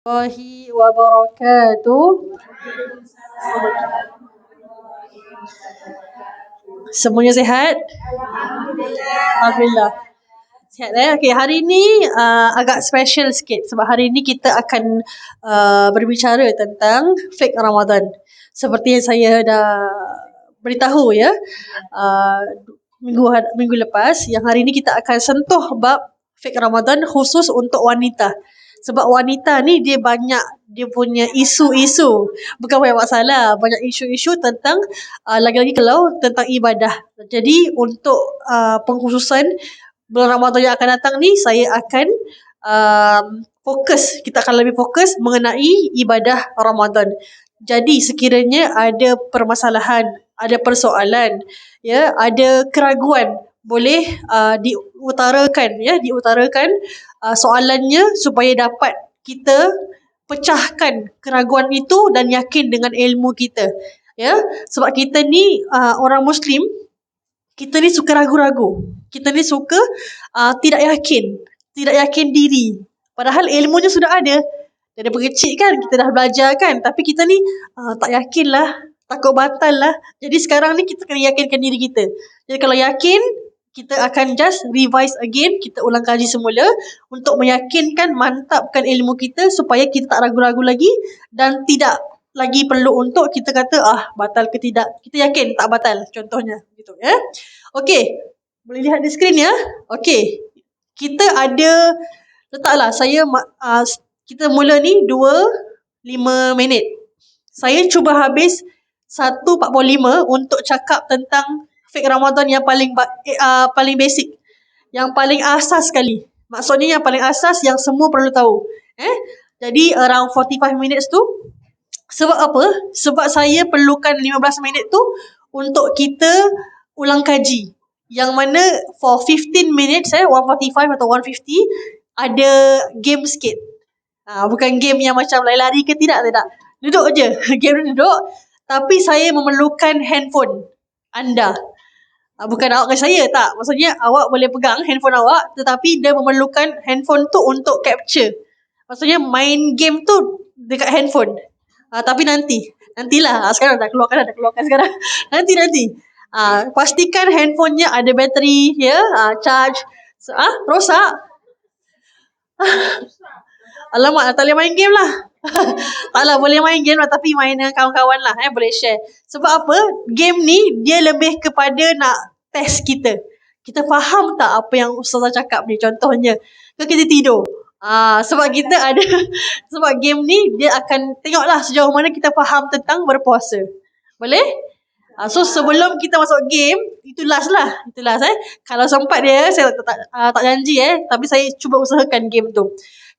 Warahmatullahi wabarakatuh. Semuanya sihat? Alhamdulillah. Sihat Okay, hari ni agak special sikit sebab hari ni kita akan berbicara tentang fake Ramadan. Seperti yang saya dah beritahu ya, uh, minggu lepas, yang hari ni kita akan sentuh bab fake Ramadan khusus untuk wanita. Sebab wanita ni dia punya isu-isu, bukan banyak masalah, banyak isu-isu tentang lagi-lagi kalau tentang ibadah. Jadi untuk pengkhususan bulan Ramadan yang akan datang ni, saya akan kita akan lebih fokus mengenai ibadah Ramadan. Jadi sekiranya ada permasalahan, ada persoalan, ya, ada keraguan, boleh diutarakan soalannya supaya dapat kita pecahkan keraguan itu dan yakin dengan ilmu kita. Ya, sebab kita ni orang Muslim, kita ni suka ragu-ragu. Kita ni suka tidak yakin diri. Padahal ilmunya sudah ada. Daripada kecil kan kita dah belajar kan, tapi kita ni tak yakin lah, takut batal lah. Jadi sekarang ni kita kena yakinkan diri kita. Jadi kalau yakin, kita akan just revise again, kita ulang kaji semula untuk meyakinkan, mantapkan ilmu kita supaya kita tak ragu-ragu lagi dan tidak lagi perlu untuk kita kata batal ke tidak. Kita yakin tak batal, contohnya gitu ya. Okey, boleh lihat di skrin ya. Okey, kita ada, letaklah saya kita mula ni 2:05. Saya cuba habis 1:45 untuk cakap tentang fake Ramadan yang paling basic, yang paling asas sekali. Maksudnya yang paling asas yang semua perlu tahu. Jadi around 45 minutes tu. Sebab apa? Sebab saya perlukan 15 minit tu untuk kita ulang kaji. Yang mana for 15 minutes 145 atau 150 ada game sikit. Bukan game yang macam lari-lari ke tidak. Duduk je. Game duduk. Tapi saya memerlukan handphone anda. Bukan awak dengan saya, tak. Maksudnya awak boleh pegang handphone awak, tetapi dia memerlukan handphone tu untuk capture. Maksudnya main game tu dekat handphone. Tapi nantilah. Sekarang dah keluarkan sekarang. Nanti. Pastikan handphonenya ada bateri, ya, charge. Rosak. Alamak, tak boleh main game lah. Taklah, boleh main game lah, tapi main dengan kawan-kawan lah, boleh share. Sebab apa? Game ni dia lebih kepada nak test kita. Kita faham tak apa yang Ustazah cakap ni? Contohnya, kita tidur. Sebab kita ada sebab game ni dia akan tengoklah sejauh mana kita faham tentang berpuasa. Boleh? So sebelum kita masuk game, itu last lah. Kalau sempat dia, saya tak janji tapi saya cuba usahakan game tu.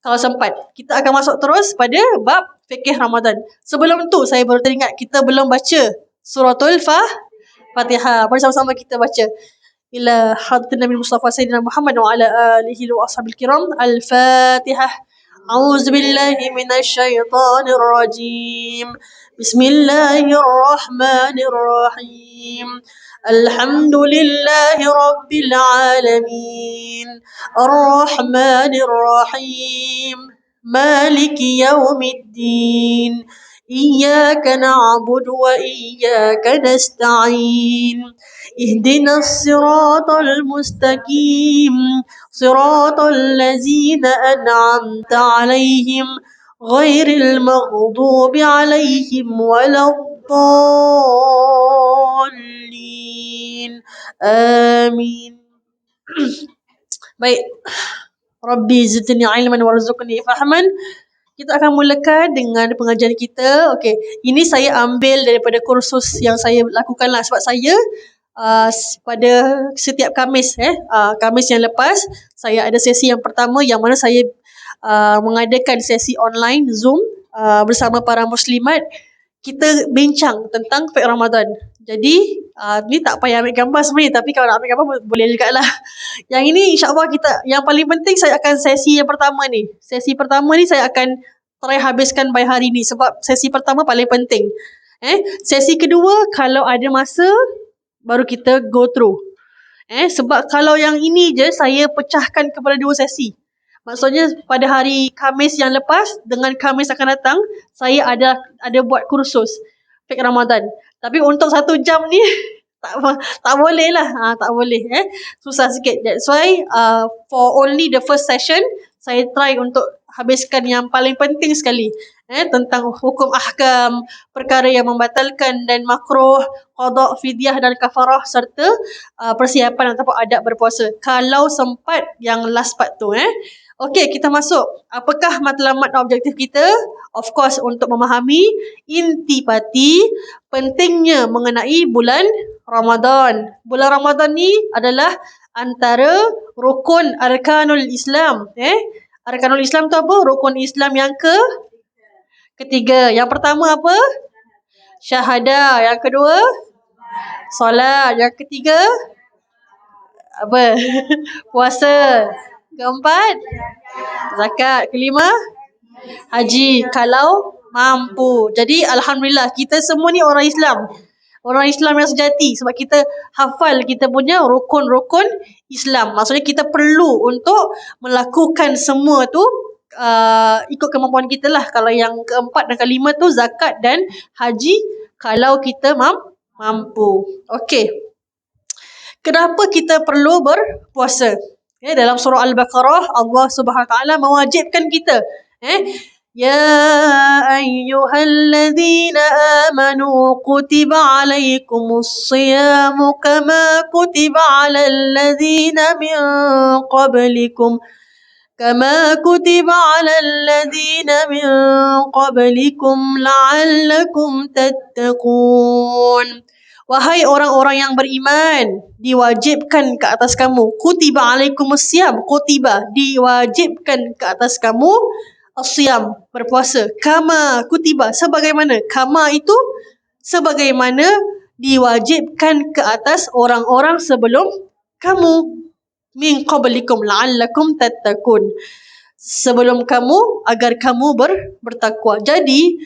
Kalau sempat, kita akan masuk terus pada bab fikih Ramadan. Sebelum tu, saya baru teringat kita belum baca suratul Fatihah. Mari sama-sama kita baca. Ila hadratin Nabi Mustafa Sayyidina Muhammad wa ala alihi wa ashabil kiram. Al-Fatihah. A'udzubillahi minasyaitanir rajim. Bismillahirrahmanirrahim. Alhamdulillahi Rabbil Alamin. Ar-Rahmanir Rahim. Maliki Yawmiddin. Iyyaka na'budu wa iyyaka nasta'in. Ihdinas siratal mustaqim. Siratal ladzina an'amta 'alaihim ghairil maghdubi 'alaihim waladdallin. Amin. Baik. Rabbi zidni ilman warzuqni fahman. Kita akan mulakan dengan pengajian kita. Okey, ini saya ambil daripada kursus yang saya lakukan lah. Sebab saya pada setiap Khamis Khamis yang lepas, saya ada sesi yang pertama yang mana saya mengadakan sesi online Zoom bersama para muslimat. Kita bincang tentang fake Ramadan. Jadi ni tak payah ambil gambar sebenarnya, tapi kalau nak ambil gambar boleh jugalah. Yang ini insya-Allah yang paling penting, saya akan sesi yang pertama ni. Sesi pertama ni saya akan try habiskan by hari ni sebab sesi pertama paling penting. Sesi kedua kalau ada masa baru kita go through. Sebab kalau yang ini je saya pecahkan kepada 2 sesi. Maksudnya pada hari Khamis yang lepas dengan Khamis akan datang, saya ada buat kursus fake Ramadan. Tapi untuk 1 jam ni tak boleh lah. Tak boleh susah sikit. That's why for only the first session, saya try untuk habiskan yang paling penting sekali tentang hukum ahkam, perkara yang membatalkan dan makruh, qada, fidyah dan kafarah, serta persiapan ataupun adab berpuasa. Kalau sempat yang last part tu Okey, kita masuk. Apakah matlamat objektif kita? Of course, untuk memahami intipati pentingnya mengenai bulan Ramadan. Bulan Ramadan ni adalah antara rukun arkanul Islam. Arkanul Islam tu apa? Rukun Islam yang ketiga. Yang pertama apa? Syahadah. Yang kedua? Solat. Yang ketiga? Apa? Puasa. Keempat? Zakat. Kelima? Haji. Kalau mampu. Jadi Alhamdulillah, kita semua ni orang Islam. Orang Islam yang sejati. Sebab kita hafal kita punya rukun-rukun Islam. Maksudnya kita perlu untuk melakukan semua tu ikut kemampuan kita lah. Kalau yang keempat dan kelima tu zakat dan haji, kalau kita mampu. Okey. Kenapa kita perlu berpuasa? Dalam surah Al-Baqarah, Allah Subhanahu Wa Taala mewajibkan kita. Ya ayyuhalladzina amanu kutiba alaikumus siyamu kama kutiba alal ladzina min qablikum كما كتب على الذين من قبلكم لعلكم تتقون. Wahai orang-orang yang beriman, diwajibkan ke atas kamu. Kutiba alaikumusiyam. Kutiba, diwajibkan ke atas kamu. Asyam, berpuasa. Kama, kutiba, sebagaimana. Kama itu sebagaimana diwajibkan ke atas orang-orang sebelum kamu. Min qablikum la'allakum tattaqun. Sebelum kamu, agar kamu bertakwa. Jadi,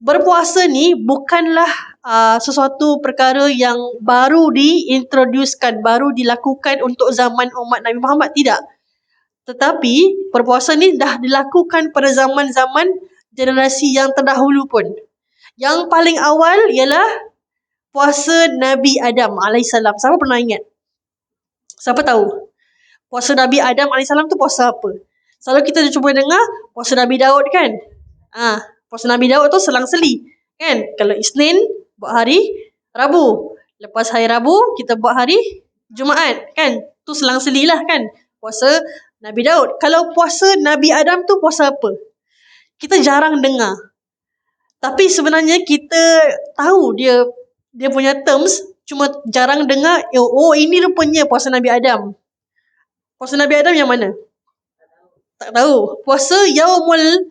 berpuasa ni bukanlah sesuatu perkara yang baru diintroducekan, baru dilakukan untuk zaman umat Nabi Muhammad. Tidak. Tetapi, berpuasa ni dah dilakukan pada zaman-zaman generasi yang terdahulu pun. Yang paling awal ialah puasa Nabi Adam AS. Siapa pernah ingat? Siapa tahu? Puasa Nabi Adam AS tu puasa apa? Selalu kita cuba dengar puasa Nabi Daud kan? Puasa Nabi Daud tu selang-seli kan? Kalau Isnin buat hari Rabu. Lepas hari Rabu kita buat hari Jumaat kan? Tu selang-seli lah kan? Puasa Nabi Daud. Kalau puasa Nabi Adam tu puasa apa? Kita jarang dengar. Tapi sebenarnya kita tahu dia punya terms, cuma jarang dengar. Oh, ini rupanya puasa Nabi Adam. Puasa Nabi Adam yang mana? Tak tahu. Puasa Yaumul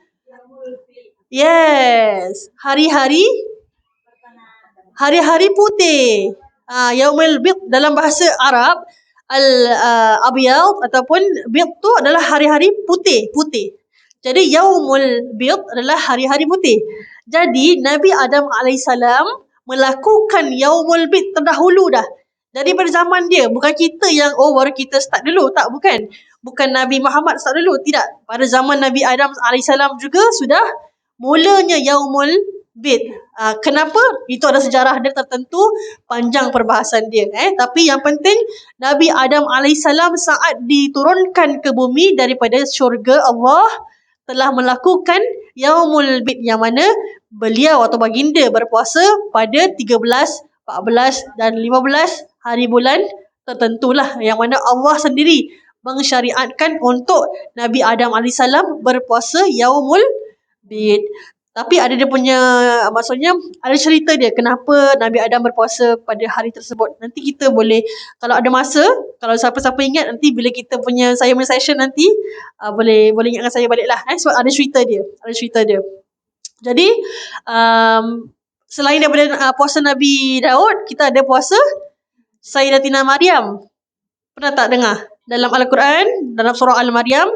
Yes. Hari-hari putih. Yaumul Bid dalam bahasa Arab, Al-Abyad ataupun Bid tu adalah hari-hari putih. Jadi Yaumul Bid adalah hari-hari putih. Jadi Nabi Adam AS melakukan Yaumul Bid terdahulu dah. Jadi pada zaman dia, bukan kita yang baru kita start dulu. Tak, bukan. Bukan Nabi Muhammad start dulu. Tidak. Pada zaman Nabi Adam AS juga sudah mulanya Yaumul Bid. Kenapa? Itu ada sejarah dia tertentu, panjang perbahasan dia. Tapi yang penting, Nabi Adam AS saat diturunkan ke bumi daripada syurga Allah, telah melakukan Yaumul Bid, yang mana beliau atau baginda berpuasa pada 13, 14 dan 15 hari bulan tertentulah, yang mana Allah sendiri mensyariatkan untuk Nabi Adam AS berpuasa Yaumul Bid. Tapi ada dia punya, maksudnya ada cerita dia kenapa Nabi Adam berpuasa pada hari tersebut. Nanti kita boleh, kalau ada masa, kalau siapa-siapa ingat, nanti bila kita punya saya punya session nanti boleh ingatkan saya balik lah sebab ada cerita dia. Jadi selain daripada puasa Nabi Daud, kita ada puasa Sayyidatina Maryam. Pernah tak dengar? Dalam Al-Quran, dalam surah Al-Maryam,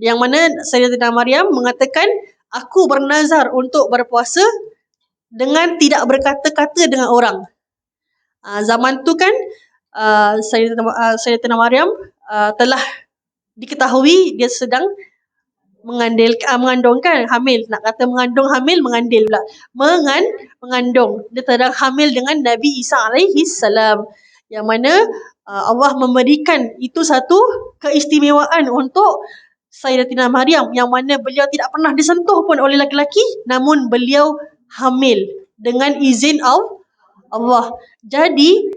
yang mana Sayyidatina Maryam mengatakan, aku bernazar untuk berpuasa dengan tidak berkata-kata dengan orang. Zaman tu kan Sayyidatina Maryam telah diketahui dia sedang mengandungkan hamil. Nak kata mengandung hamil, mengandil pula. Mengandung. Dia sedang hamil dengan Nabi Isa alaihi salam. Yang mana Allah memberikan itu satu keistimewaan untuk Sayyidatina Maryam, yang mana beliau tidak pernah disentuh pun oleh laki-laki, namun beliau hamil dengan izin Allah. Jadi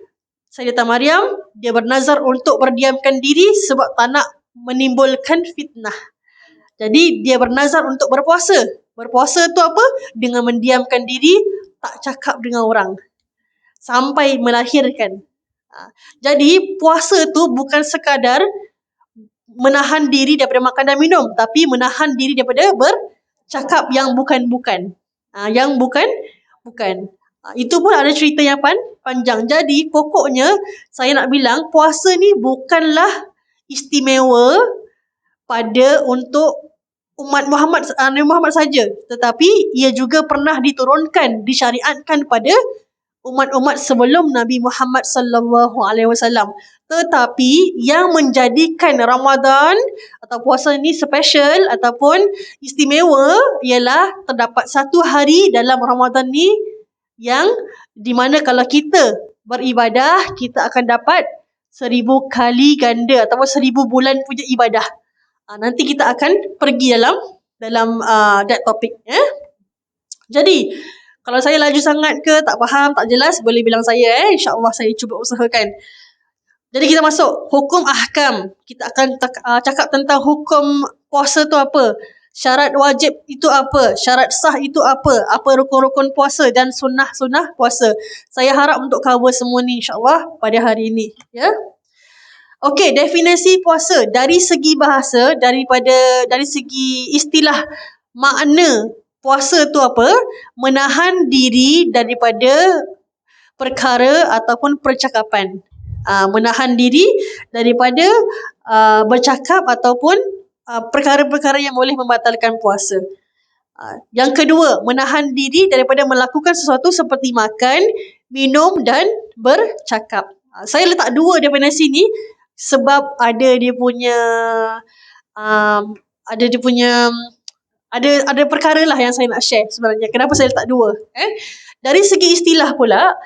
Sayyidatina Maryam dia bernazar untuk berdiamkan diri sebab tak nak menimbulkan fitnah. Jadi dia bernazar untuk berpuasa. Berpuasa tu apa? Dengan mendiamkan diri, tak cakap dengan orang sampai melahirkan. Jadi puasa tu bukan sekadar menahan diri daripada makan dan minum, tapi menahan diri daripada bercakap yang bukan-bukan. Yang bukan-bukan. Itu pun ada cerita yang panjang. Jadi pokoknya saya nak bilang puasa ni bukanlah istimewa pada untuk umat Nabi Muhammad saja, tetapi ia juga pernah diturunkan, disyariatkan pada umat-umat sebelum Nabi Muhammad sallallahu alaihi wasallam. Tetapi yang menjadikan Ramadan atau puasa ni special ataupun istimewa ialah terdapat satu hari dalam Ramadan ni yang di mana kalau kita beribadah, kita akan dapat 1000 kali ganda ataupun 1000 bulan punya ibadah. Nanti kita akan pergi dalam that topic. Jadi kalau saya laju sangat ke, tak faham, tak jelas, boleh bilang saya. InsyaAllah saya cuba usahakan. Jadi kita masuk hukum ahkam. Kita akan cakap tentang hukum puasa tu apa, syarat wajib itu apa, syarat sah itu apa rukun-rukun puasa dan sunnah-sunnah puasa. Saya harap untuk cover semua ni insyaAllah pada hari ini. Ya. Okey, definisi puasa dari segi bahasa, dari segi istilah makna puasa tu apa? Menahan diri daripada perkara ataupun percakapan. Menahan diri daripada bercakap ataupun perkara-perkara yang boleh membatalkan puasa. Yang kedua, menahan diri daripada melakukan sesuatu seperti makan, minum dan bercakap. Saya letak dua definisi ni sebab ada perkara lah yang saya nak share sebenarnya. Kenapa saya letak dua? Dari segi istilah pula,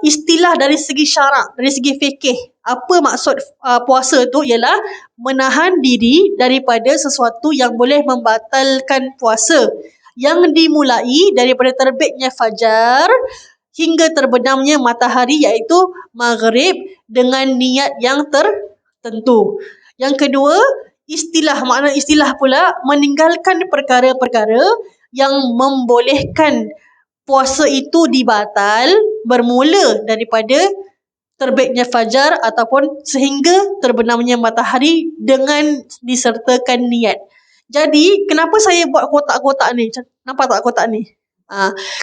istilah dari segi syarak, dari segi fikih, apa maksud puasa tu ialah menahan diri daripada sesuatu yang boleh membatalkan puasa, yang dimulai daripada terbitnya fajar hingga terbenamnya matahari, iaitu maghrib, dengan niat yang tertentu. Yang kedua, makna istilah pula meninggalkan perkara-perkara yang membolehkan puasa itu dibatal bermula daripada terbitnya fajar ataupun sehingga terbenamnya matahari dengan disertakan niat. Jadi, kenapa saya buat kotak-kotak ni? Nampak tak kotak ni?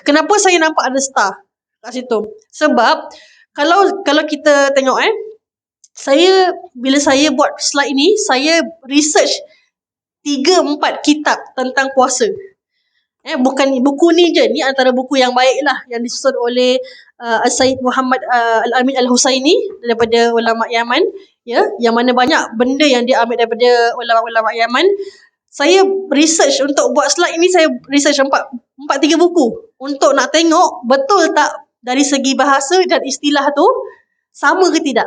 Kenapa saya nampak ada star kat situ? Sebab kalau kita tengok bila saya buat slide ni, saya research 3-4 kitab tentang puasa. Bukan buku ni je, ni antara buku yang baik lah yang disusun oleh Sayyid Muhammad Al-Amin Al-Husaini daripada ulama Yaman, ya, yang mana banyak benda yang dia ambil daripada ulama-ulama Yaman. Saya research untuk buat slide ni, saya research 3 buku untuk nak tengok betul tak dari segi bahasa dan istilah tu sama ke tidak.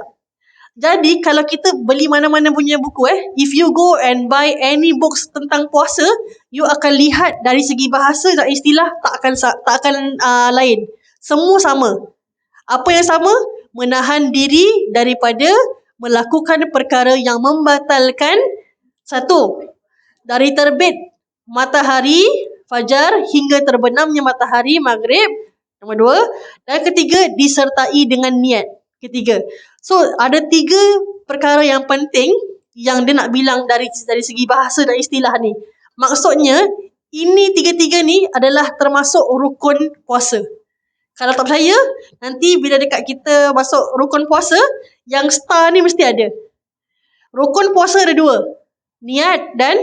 Jadi kalau kita beli mana-mana punya buku, if you go and buy any books tentang puasa, you akan lihat dari segi bahasa dan istilah tak akan lain. Semua sama. Apa yang sama? Menahan diri daripada melakukan perkara yang membatalkan, satu, dari terbit matahari fajar hingga terbenamnya matahari maghrib. Nombor 2. Dan ketiga, disertai dengan niat. Ketiga. So, ada 3 perkara yang penting yang dia nak bilang dari segi bahasa dan istilah ni. Maksudnya, ini 3 ni adalah termasuk rukun puasa. Kalau tak percaya, nanti bila dekat kita masuk rukun puasa, yang star ni mesti ada. Rukun puasa ada 2. Niat dan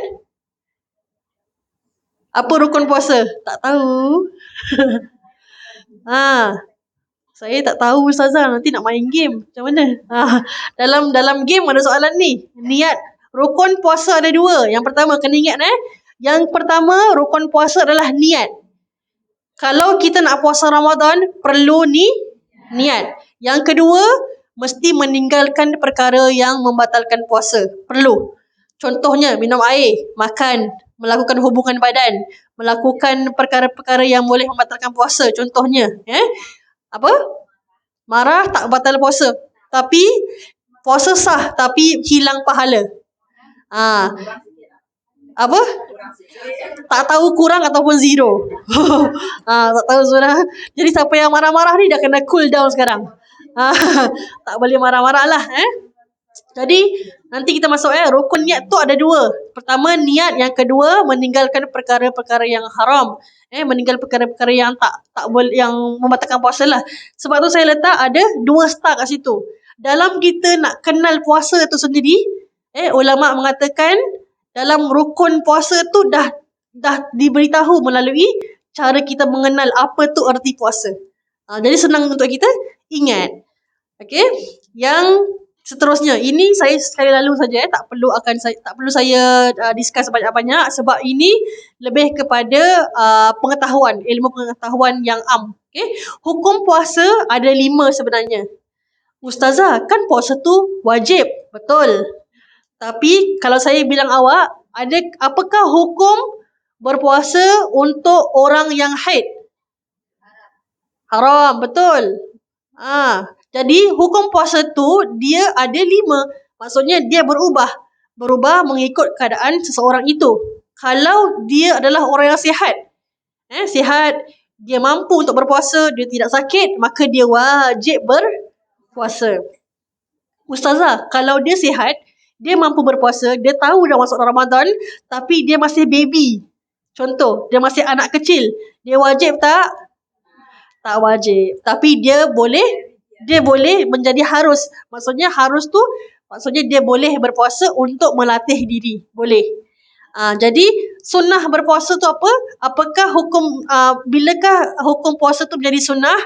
apa rukun puasa? Tak tahu. Saya tak tahu Ustazah, nanti nak main game. Macam mana? Dalam game ada soalan ni. Niat. Rukun puasa ada dua. Yang pertama, kena ingat Yang pertama, rukun puasa adalah niat. Kalau kita nak puasa Ramadan, perlu niat. Yang kedua, mesti meninggalkan perkara yang membatalkan puasa. Perlu. Contohnya, minum air, makan, melakukan hubungan badan, melakukan perkara-perkara yang boleh membatalkan puasa. Contohnya, apa? Marah tak batal puasa. Tapi, puasa sah, tapi hilang pahala. Apa? Tak tahu kurang ataupun zero. Tak tahu surah. Jadi siapa yang marah-marah ni dah kena cool down sekarang. Tak boleh marah-marah lah. Jadi nanti kita masuk rukun niat tu ada dua. Pertama niat, yang kedua meninggalkan perkara-perkara yang haram. Meninggal perkara-perkara yang tak boleh, yang membatalkan puasa lah. Sebab tu saya letak ada dua star kat situ. Dalam kita nak kenal puasa tu sendiri, ulama mengatakan dalam rukun puasa tu dah diberitahu melalui cara kita mengenal apa tu erti puasa. Jadi senang untuk kita ingat. Okey, yang seterusnya ini saya sekali lalu saja, tak perlu saya discuss banyak-banyak sebab ini lebih kepada pengetahuan, ilmu pengetahuan yang am. Okey, hukum puasa ada 5 sebenarnya. Ustazah, kan puasa tu wajib. Betul. Tapi kalau saya bilang awak, apakah hukum berpuasa untuk orang yang haid? Haram, betul. Jadi hukum puasa tu dia ada 5. Maksudnya dia berubah mengikut keadaan seseorang itu. Kalau dia adalah orang yang sihat, dia mampu untuk berpuasa, dia tidak sakit, maka dia wajib berpuasa. Ustazah, kalau dia sihat, dia mampu berpuasa, dia tahu dah masuk Ramadan, tapi dia masih baby. Contoh, dia masih anak kecil. Dia wajib tak? Tak wajib. Tapi dia boleh menjadi harus. Maksudnya harus tu, maksudnya dia boleh berpuasa untuk melatih diri. Boleh. Jadi sunnah berpuasa tu apa? Apakah bilakah hukum puasa tu menjadi sunnah?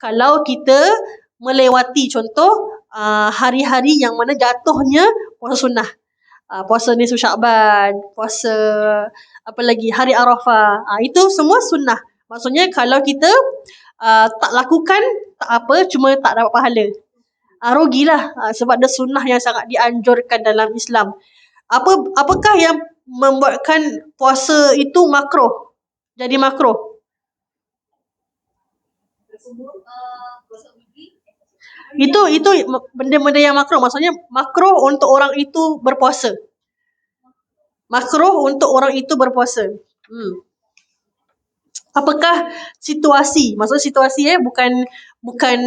Kalau kita melewati contoh hari-hari yang mana jatuhnya puasa sunnah. Puasa nisfu Syakban, puasa apa lagi, hari Arafah. Itu semua sunnah. Maksudnya kalau kita tak lakukan, tak apa, cuma tak dapat pahala. Rugilah sebab ada sunnah yang sangat dianjurkan dalam Islam. Apakah yang membuatkan puasa itu makruh? Jadi makruh. Itu benda-benda yang makruh. Maksudnya makruh untuk orang itu berpuasa. Makruh untuk orang itu berpuasa. Apakah situasi? Maksudnya situasi bukan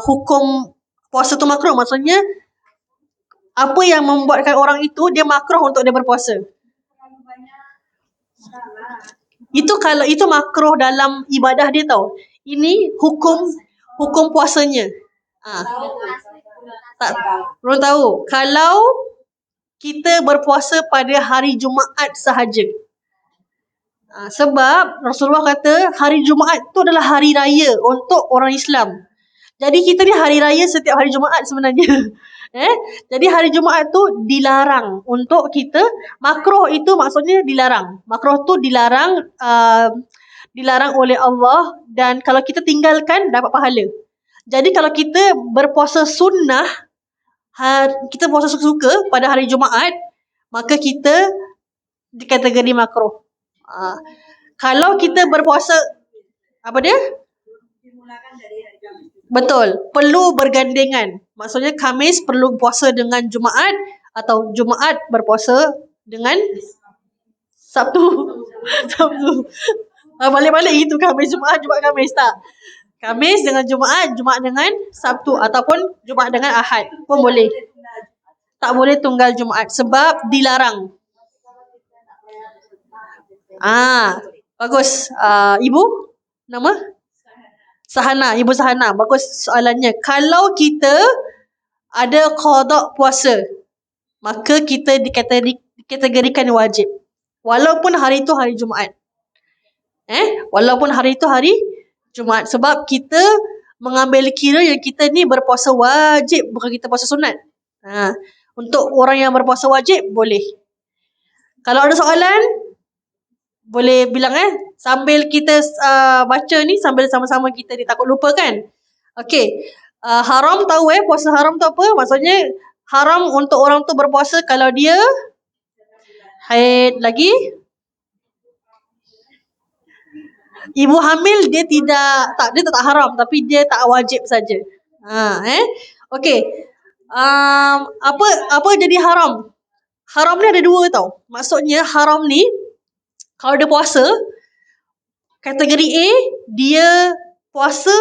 hukum puasa tu makruh. Maksudnya apa yang membuatkan orang itu dia makruh untuk dia berpuasa? Itu makruh dalam ibadah dia tau. Ini hukum puasanya. Tak, belum tahu. Kalau kita berpuasa pada hari Jumaat sahaja. Sebab Rasulullah kata hari Jumaat tu adalah hari raya untuk orang Islam. Jadi kita ni hari raya setiap hari Jumaat sebenarnya. Jadi hari Jumaat tu dilarang untuk kita. Makruh itu maksudnya dilarang. Makruh tu dilarang oleh Allah, dan kalau kita tinggalkan dapat pahala. Jadi kalau kita berpuasa sunnah, kita puasa suka-suka pada hari Jumaat, maka kita di kategori makruh. Kalau kita berpuasa, apa dia? Betul, perlu bergandengan. Maksudnya Khamis perlu puasa dengan Jumaat, atau Jumaat berpuasa dengan Sabtu. Balik-balik itu Khamis Jumaat, Jumaat Khamis, tak. Khamis dengan Jumaat, Jumaat dengan Sabtu, ataupun Jumaat dengan Ahad pun boleh. Tak boleh tunggal Jumaat sebab dilarang. Bagus. Ibu nama? Sahana, Ibu Sahana. Bagus soalannya. Kalau kita ada qada puasa, maka kita dikategorikan wajib. Walaupun hari itu hari Jumaat. Walaupun hari itu hari Jumaat. Sebab kita mengambil kira yang kita ni berpuasa wajib, bukan kita puasa sunat. Untuk orang yang berpuasa wajib, boleh. Kalau ada soalan, boleh bilang sambil kita baca ni, sambil sama-sama kita ni, takut lupa kan. Okay, haram tahu puasa haram tu apa? Maksudnya haram untuk orang tu berpuasa kalau dia haid. Lagi ibu hamil dia dia tak haram, tapi dia tak wajib saja. Okay, apa jadi haram? Haram ni ada dua tau. Maksudnya haram ni, kalau dia puasa, kategori A, dia puasa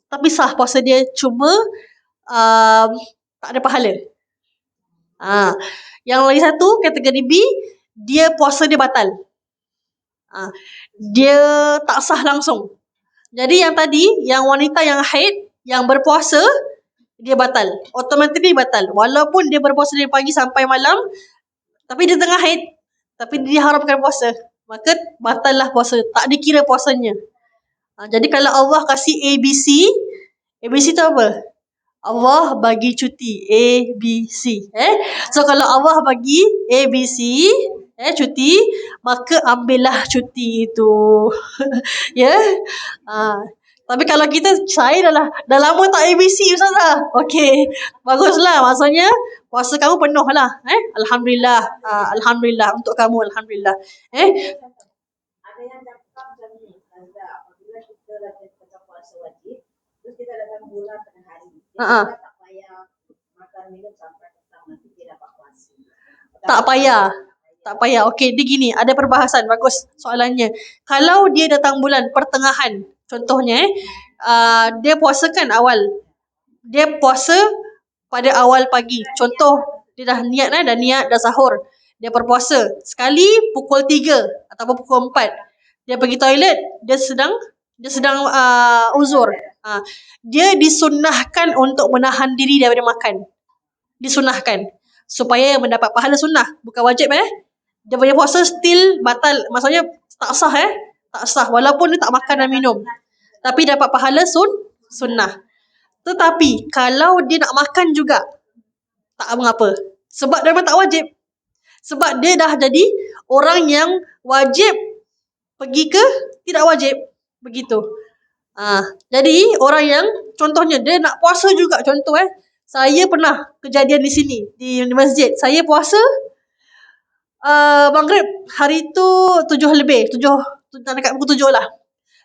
tapi sah puasa dia, cuma tak ada pahala. Yang lagi satu, kategori B, dia puasa dia batal. Dia tak sah langsung. Jadi yang tadi, yang wanita yang haid, yang berpuasa, dia batal. Automatically batal. Walaupun dia berpuasa dari pagi sampai malam, tapi dia tengah haid, tapi dia haramkan puasa, maka batal lah puasa. Tak dikira puasanya. Jadi kalau Allah kasih ABC tu apa? Allah bagi cuti. ABC. So kalau Allah bagi ABC, cuti, maka ambillah cuti itu. Ya. Tapi kalau saya dah lama tak ABC, Ustazah. Okey, baguslah. Maksudnya puasa kamu penuh lah. Alhamdulillah. Alhamdulillah untuk kamu. Alhamdulillah. Ada yang cakap macam ni, apabila kita lagi puasa wajib, terus kita datang bulan tengah hari, kita tak payah makan minum sampai petang, nanti dia dapat puasa. Tak payah. Okey, dia gini, ada perbahasan. Bagus soalannya. Kalau dia datang bulan pertengahan, contohnya dia puasa kan awal. Dia puasa pada awal pagi. Contoh, dia dah niat dah sahur. Dia berpuasa. Sekali pukul 3 ataupun pukul 4. Dia pergi toilet, dia sedang uzur. Dia disunnahkan untuk menahan diri daripada makan. Disunnahkan supaya mendapat pahala sunnah, bukan wajib. Dia punya puasa still batal. Maksudnya tak sah tak sah walaupun dia tak makan dan minum, tapi dapat pahala sunnah. Tetapi kalau dia nak makan juga, tak mengapa, sebab dia memang tak wajib. Sebab dia dah jadi orang yang wajib pergi ke tidak wajib, begitu. Jadi orang yang contohnya dia nak puasa juga, contoh saya pernah kejadian di sini di masjid. Saya puasa maghrib hari tu 7 lebih, 7 dekat pukul 7 lah.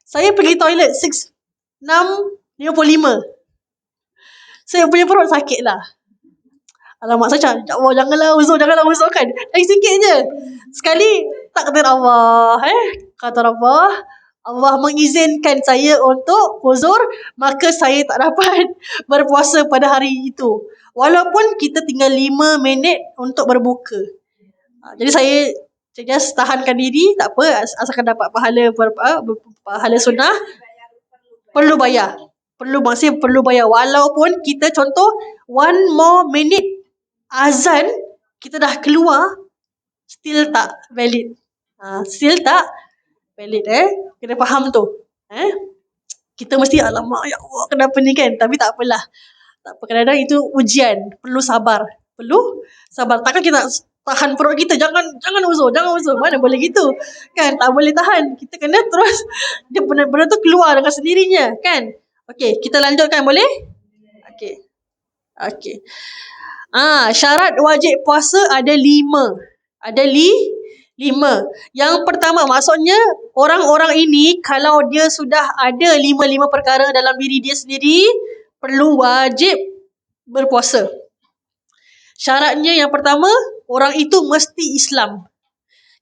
Saya pergi toilet 6:55. Saya punya perut sakit lah. Alamak, saya cakap, ya Allah, janganlah uzur kan. Lagi sikit je. Sekali takdir Allah. Kata Allah mengizinkan saya untuk uzur, maka saya tak dapat berpuasa pada hari itu. Walaupun kita tinggal 5 minit untuk berbuka. Jadi saya just tahankan diri, tak apa, asalkan dapat pahala sunnah. Perlu bayar. Masih perlu bayar. Walaupun kita contoh 1 more minute azan, kita dah keluar, still tak valid. Kena faham tu. Kita mesti, alamak, ya Allah, kenapa ni kan? Tapi tak apalah. Tak apa, kadang-kadang itu ujian. Perlu sabar. Takkan kita tahan perut kita. Jangan uzur. Mana boleh gitu. Kan? Tak boleh tahan. Kita kena terus, dia benda tu keluar dengan sendirinya. Kan? Okey, kita lanjutkan, boleh? Okey. Syarat wajib puasa ada 5. Ada 5. Yang pertama, maksudnya orang-orang ini kalau dia sudah ada 5 perkara dalam diri dia sendiri, perlu wajib berpuasa. Syaratnya yang pertama, orang itu mesti Islam.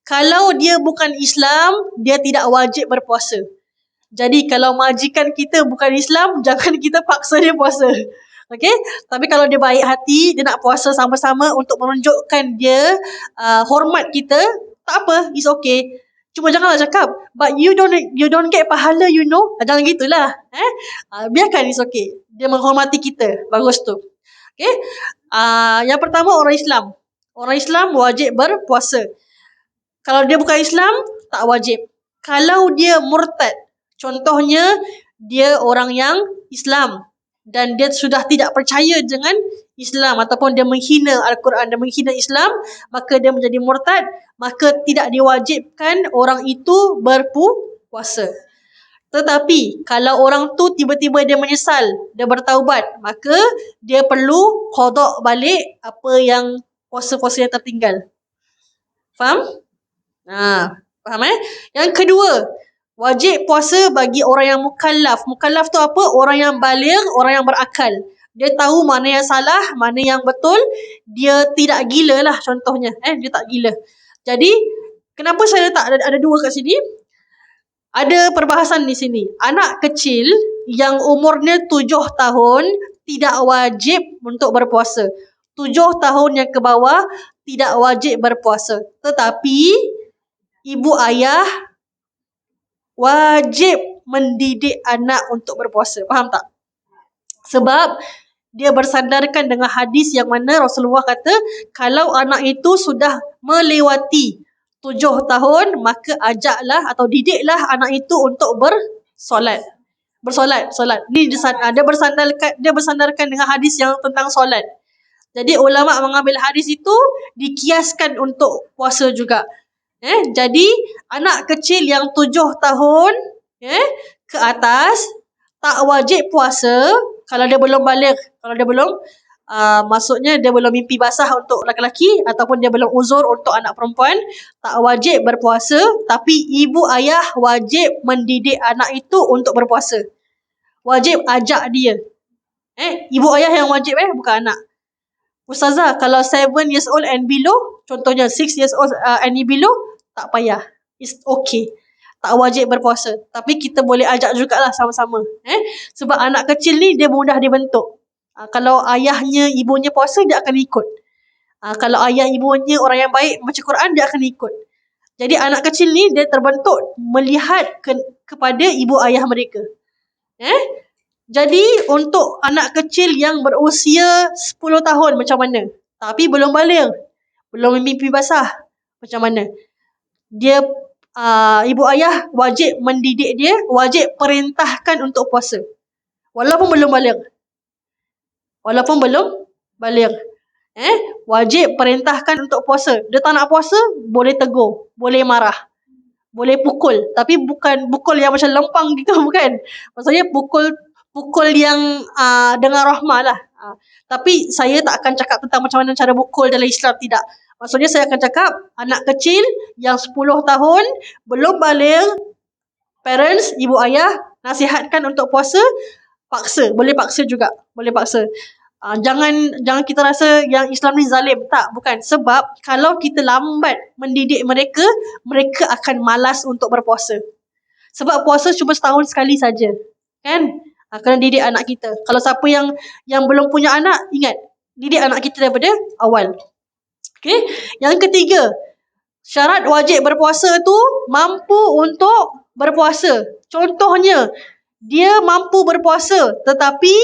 Kalau dia bukan Islam, dia tidak wajib berpuasa. Jadi kalau majikan kita bukan Islam, jangan kita paksa dia puasa. Okey? Tapi kalau dia baik hati, dia nak puasa sama-sama untuk menunjukkan dia hormat kita, tak apa, it's okay. Cuma janganlah cakap, but you don't get pahala, Jangan gitulah. Biarkan, it's okay. Dia menghormati kita. Bagus tu. Okey? Yang pertama, orang Islam. Orang Islam wajib berpuasa. Kalau dia bukan Islam, tak wajib. Kalau dia murtad, contohnya dia orang yang Islam, dan dia sudah tidak percaya dengan Islam ataupun dia menghina Al-Quran dan menghina Islam, maka dia menjadi murtad, maka tidak diwajibkan orang itu berpuasa. Tetapi kalau orang tu tiba-tiba dia menyesal, dia bertaubat, maka dia perlu qada balik apa yang puasa-puasa yang tertinggal. Faham? Faham Yang kedua, wajib puasa bagi orang yang mukallaf. Mukallaf tu apa? Orang yang baligh, orang yang berakal. Dia tahu mana yang salah, mana yang betul. Dia tidak gila lah contohnya. Dia tak gila. Jadi, kenapa saya letak ada dua kat sini? Ada perbahasan di sini. Anak kecil yang umurnya 7 tahun tidak wajib untuk berpuasa. 7 tahun yang ke bawah tidak wajib berpuasa. Tetapi ibu ayah wajib mendidik anak untuk berpuasa. Faham tak? Sebab dia bersandarkan dengan hadis yang mana Rasulullah kata, kalau anak itu sudah melewati 7 tahun, maka ajaklah atau didiklah anak itu untuk bersolat. Solat. Dia bersandarkan dengan hadis yang tentang solat. Jadi ulama mengambil hadis itu dikiaskan untuk puasa juga. Jadi anak kecil yang 7 tahun ke atas tak wajib puasa kalau dia belum baligh. Kalau dia belum maksudnya dia belum mimpi basah untuk lelaki ataupun dia belum uzur untuk anak perempuan, tak wajib berpuasa, tapi ibu ayah wajib mendidik anak itu untuk berpuasa. Wajib ajak dia. Ibu ayah yang wajib bukan anak. Ustazah, kalau 7 years old and below, contohnya 6 years old and below, tak payah. It's okay. Tak wajib berpuasa. Tapi kita boleh ajak jugalah sama-sama. Sebab anak kecil ni dia mudah dibentuk. Kalau ayahnya, ibunya puasa, dia akan ikut. Kalau ayah, ibunya orang yang baik baca Quran, dia akan ikut. Jadi anak kecil ni dia terbentuk melihat kepada ibu ayah mereka. Jadi untuk anak kecil yang berusia 10 tahun macam mana? Tapi belum baligh, belum mimpi basah, macam mana? Dia ibu ayah wajib mendidik dia, wajib perintahkan untuk puasa. Walaupun belum baligh. Wajib perintahkan untuk puasa. Dia tak nak puasa, boleh tegur, boleh marah, boleh pukul. Tapi bukan pukul yang macam lempang gitu, bukan. Maksudnya pukul yang dengan rahmah lah. Tapi saya tak akan cakap tentang macam mana cara pukul dalam Islam, tidak. Maksudnya saya akan cakap anak kecil yang 10 tahun belum baligh, parents, ibu ayah nasihatkan untuk puasa, paksa, boleh paksa juga, boleh paksa. Jangan kita rasa yang Islam ni zalim. Tak, bukan. Sebab kalau kita lambat mendidik mereka, mereka akan malas untuk berpuasa. Sebab puasa cuma setahun sekali saja. Kan? Kena didik anak kita. Kalau siapa yang belum punya anak, ingat, didik anak kita daripada awal. Okay? Yang ketiga, syarat wajib berpuasa tu mampu untuk berpuasa. Contohnya, dia mampu berpuasa tetapi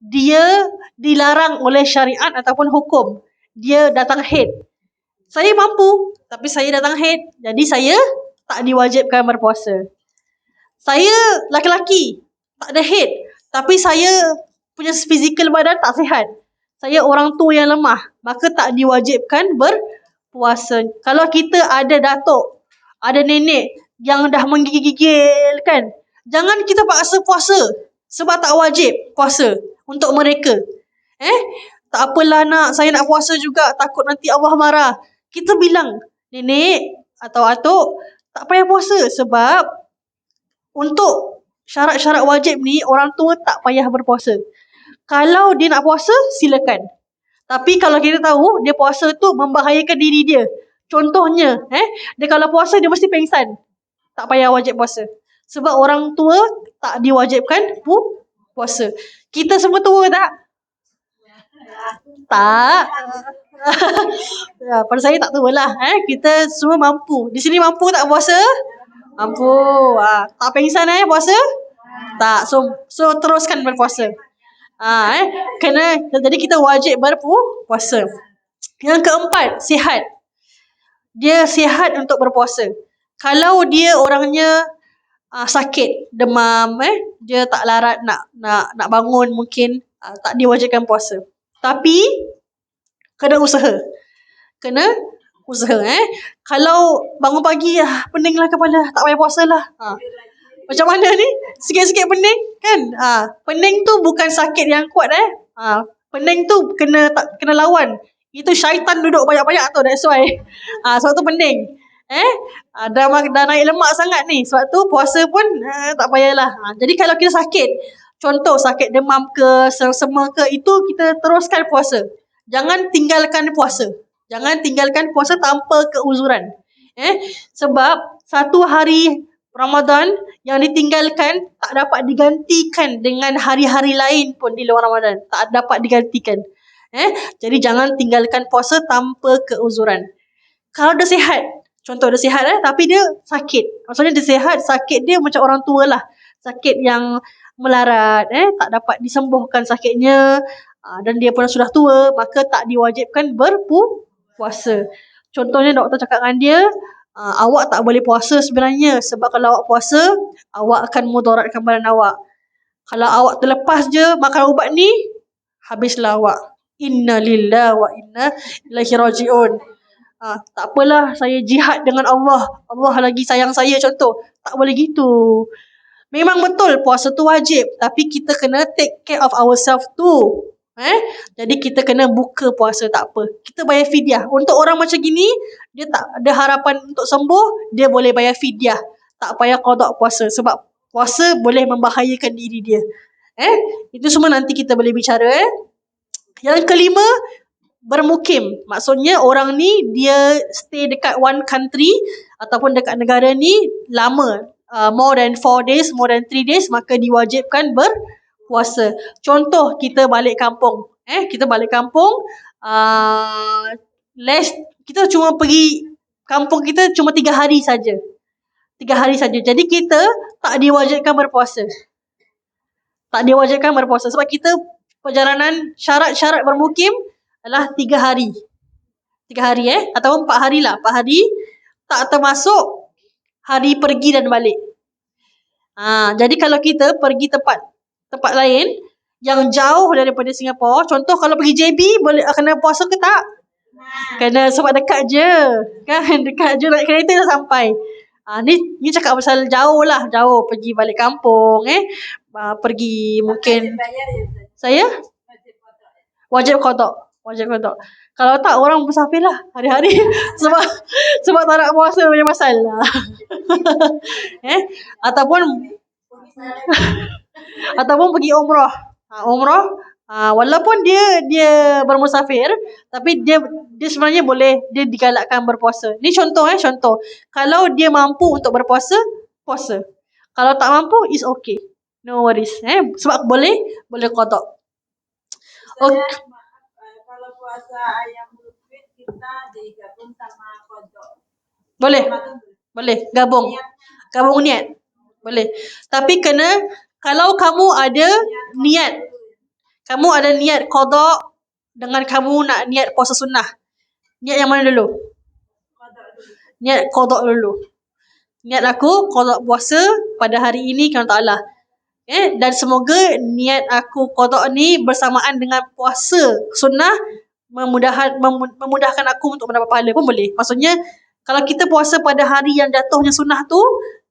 dia dilarang oleh syariat ataupun hukum. Dia datang haid. Saya mampu, tapi saya datang haid. Jadi saya tak diwajibkan berpuasa. Saya laki-laki, tak ada haid, tapi saya punya fizikal badan tak sihat. Saya orang tua yang lemah, maka tak diwajibkan berpuasa. Kalau kita ada datuk, ada nenek yang dah menggigil kan, jangan kita paksa puasa. Sebab tak wajib puasa untuk mereka. Tak apalah nak, saya nak puasa juga, takut nanti Allah marah. Kita bilang, nenek atau atuk, tak payah puasa. Sebab untuk syarat-syarat wajib ni, orang tua tak payah berpuasa. Kalau dia nak puasa, silakan. Tapi kalau kita tahu dia puasa tu membahayakan diri dia. Contohnya, dia kalau puasa dia mesti pengsan. Tak payah wajib puasa. Sebab orang tua tak diwajibkan puasa. Kita semua tua tak? Tak. Pada saya tak tua lah. Kita semua mampu. Di sini mampu tak puasa? Mampu. Tak pengsan puasa? Tak. So teruskan berpuasa. Jadi kita wajib berpuasa. Yang keempat, sihat. Dia sihat untuk berpuasa. Kalau dia orangnya sakit, demam, dia tak larat nak bangun mungkin, tak diwajibkan puasa. Tapi kena usaha. Kalau bangun pagi pening lah kepala, tak payah puasa lah. Macam mana ni? Sikit-sikit pening kan? Pening tu bukan sakit yang kuat Pening tu kena lawan. Itu syaitan duduk banyak-banyak tu, that's why. Sebab tu pening. Dah naik lemak sangat ni. Sebab tu puasa pun tak payahlah. Jadi kalau kita sakit, contoh sakit demam ke, sema ke, itu kita teruskan puasa. Jangan tinggalkan puasa. Jangan tinggalkan puasa tanpa keuzuran. Sebab satu hari Ramadan yang ditinggalkan tak dapat digantikan dengan hari-hari lain pun di luar Ramadan. Tak dapat digantikan. Jadi jangan tinggalkan puasa tanpa keuzuran. Kalau dia sihat, contoh dia sihat tapi dia sakit. Maksudnya dia sihat, sakit dia macam orang tua lah. Sakit yang melarat, tak dapat disembuhkan sakitnya, dan dia pun sudah tua, maka tak diwajibkan berpuasa. Contohnya doktor cakap dengan dia, awak tak boleh puasa sebenarnya, sebab kalau awak puasa, awak akan mudaratkan badan awak. Kalau awak terlepas je makan ubat ni, habislah awak. Inna lillahi wa inna ilaihi raji'un. Tak apalah, saya jihad dengan Allah. Allah lagi sayang saya, contoh. Tak boleh gitu. Memang betul puasa tu wajib, tapi kita kena take care of ourselves tu. Jadi kita kena buka puasa, tak apa. Kita bayar fidyah. Untuk orang macam gini, dia tak ada harapan untuk sembuh, dia boleh bayar fidyah. Tak payah qada puasa, sebab puasa boleh membahayakan diri dia. Itu semua nanti kita boleh bicara. Yang kelima, bermukim. Maksudnya orang ni dia stay dekat one country ataupun dekat negara ni lama, more than 4 days, more than 3 days, maka diwajibkan berpuasa. Contoh kita balik kampung. Kita balik kampung, kita cuma pergi kampung kita cuma 3 hari saja. 3 hari saja. Jadi kita tak diwajibkan berpuasa. Tak diwajibkan berpuasa sebab kita perjalanan, syarat-syarat bermukim adalah 3 hari. 3 hari ataupun 4 hari lah. 4 hari tak termasuk hari pergi dan balik. Jadi kalau kita pergi tempat lain yang jauh daripada Singapura, contoh kalau pergi JB, boleh kena puasa ke tak? Kena, sebab dekat je. Kan, dekat je naik kereta dah sampai. Ni cakap pasal jauh lah, jauh pergi balik kampung, pergi mungkin. Saya wajib qada. Kalau tak, orang musafir lah hari-hari sebab tak nak puasa punya pasal. Ataupun pergi umrah. Walaupun dia bermusafir, tapi dia sebenarnya boleh, dia digalakkan berpuasa. Ni contoh. Kalau dia mampu untuk berpuasa, puasa. Kalau tak mampu, is okay. No worries. Sebab boleh qada. Okay. Kalau puasa ayam rukit kita digabung sama kodok. Boleh gabung niat. Boleh. Tapi kalau kamu ada niat kodok dengan kamu nak niat puasa sunnah, niat yang mana dulu? Niat kodok dulu. Niat aku kodok puasa pada hari ini kerana ta'ala. Dan semoga niat aku qada ni bersamaan dengan puasa sunnah memudahkan aku untuk mendapat pahala pun boleh. Maksudnya kalau kita puasa pada hari yang jatuhnya sunnah tu,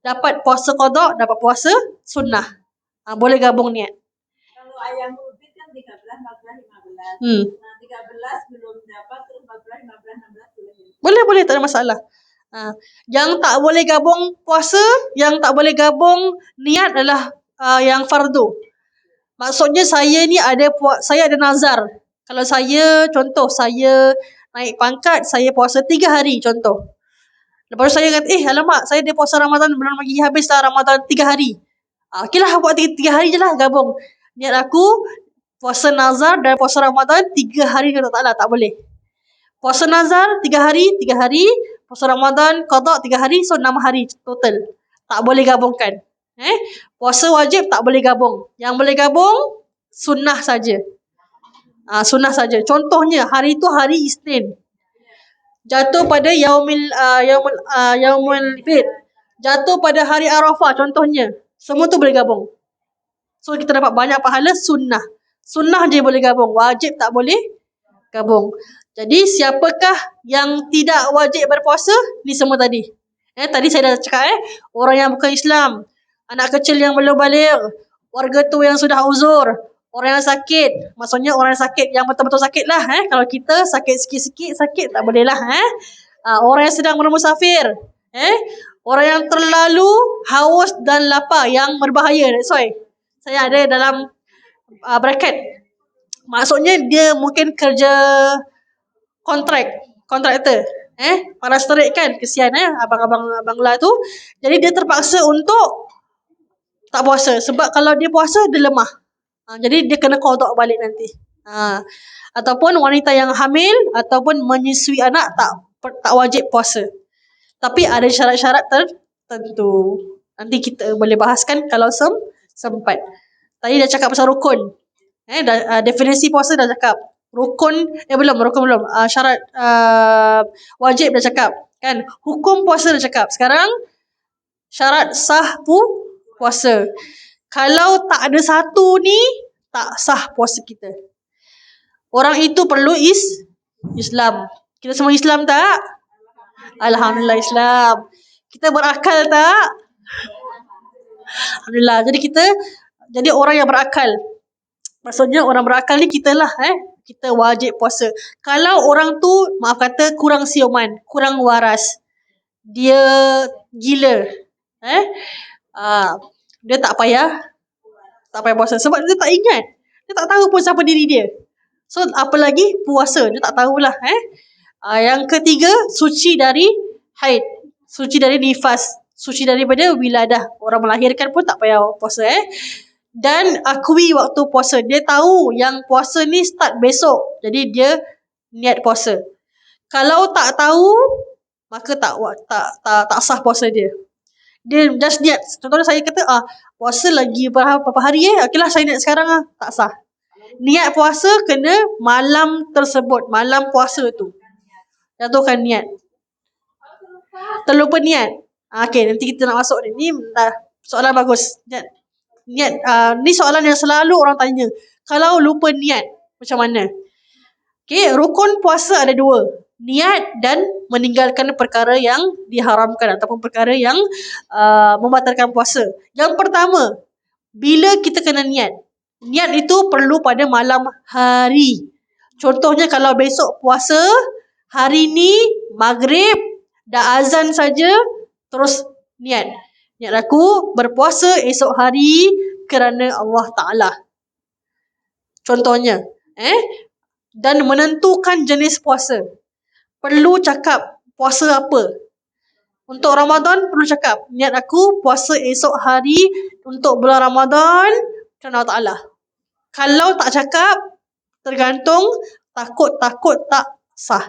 dapat puasa qada, dapat puasa sunnah. Boleh gabung niat. Kalau ayam rubit kan 13, 14, 15. 13 belum dapat, 14, 15, 16 boleh, tak ada masalah. Yang tak boleh gabung puasa, yang tak boleh gabung niat adalah yang fardu. Maksudnya saya ada nazar. Kalau contoh saya naik pangkat, saya puasa 3 hari contoh. Lepas tu saya kata, alamak, saya dia puasa Ramadan belum lagi habis lah Ramadan 3 hari. Okeylah, buat 3 hari je lah gabung. Niat aku puasa nazar dan puasa Ramadan 3 hari kata taklah, tak boleh. Puasa nazar 3 hari, puasa Ramadan qada 3 hari, so 6 hari total. Tak boleh gabungkan. Puasa wajib tak boleh gabung. Yang boleh gabung sunnah saja. Sunnah saja. Contohnya hari itu hari Isnin. Jatuh pada yaumul bid. Jatuh pada hari Arafah contohnya. Semua tu boleh gabung. So kita dapat banyak pahala sunnah. Sunnah je boleh gabung, wajib tak boleh gabung. Jadi siapakah yang tidak wajib berpuasa? Ni semua tadi. Tadi saya dah cakap orang yang bukan Islam, anak kecil yang belum baligh, warga tu yang sudah uzur, orang yang sakit. Maksudnya orang yang sakit yang betul-betul sakit lah. Kalau kita sakit sikit-sikit sakit tak boleh lah. Orang yang sedang bermusafir, orang yang terlalu haus dan lapar yang berbahaya. That's why saya ada dalam bracket. Maksudnya dia mungkin kerja kontraktor. Paras terik kan, kesian abang-abang lah tu. Jadi dia terpaksa untuk tak puasa, sebab kalau dia puasa dia lemah. Jadi dia kena qada balik nanti. Ataupun wanita yang hamil ataupun menyusui anak tak wajib puasa. Tapi ada syarat-syarat tertentu. Nanti kita boleh bahaskan kalau sempat. Tadi dah cakap pasal rukun. Definisi puasa dah cakap. Rukun belum. Syarat wajib dah cakap. Kan? Hukum puasa dah cakap. Sekarang syarat sah puasa. Kalau tak ada satu ni, tak sah puasa kita. Orang itu perlu Islam. Kita semua Islam tak? Alhamdulillah Islam. Kita berakal tak? Alhamdulillah. Jadi orang yang berakal. Maksudnya orang berakal ni kita lah. Kita wajib puasa. Kalau orang tu, maaf kata, kurang siuman, kurang waras, dia gila, dia tak payah puasa. Sebab dia tak ingat. Dia tak tahu pun siapa diri dia. So, apa lagi puasa. Dia tak tahulah. Yang ketiga, suci dari haid. Suci dari nifas. Suci daripada wiladah. Orang melahirkan pun tak payah puasa. Dan akui waktu puasa. Dia tahu yang puasa ni start besok. Jadi dia niat puasa. Kalau tak tahu, maka tak sah puasa dia. Dia just niat. Contohnya saya kata, puasa lagi berapa hari okeylah saya niat sekarang tak sah. Niat puasa kena malam tersebut, malam puasa tu. Jatuhkan niat. Terlupa niat. Okey, nanti kita nak masuk ni. Ni soalan bagus. Niat. Ni soalan yang selalu orang tanya. Kalau lupa niat, macam mana? Okey, rukun puasa ada 2. Niat dan meninggalkan perkara yang diharamkan ataupun perkara yang membatalkan puasa. Yang pertama, bila kita kena niat. Niat itu perlu pada malam hari. Contohnya kalau besok puasa, hari ni maghrib, dah azan saja, terus niat. Niat aku berpuasa esok hari kerana Allah Ta'ala. Contohnya. Dan menentukan jenis puasa. Perlu cakap puasa apa. Untuk Ramadan perlu cakap, niat aku puasa esok hari untuk bulan Ramadan kerana Allah Ta'ala. Kalau tak cakap, tergantung, takut tak sah.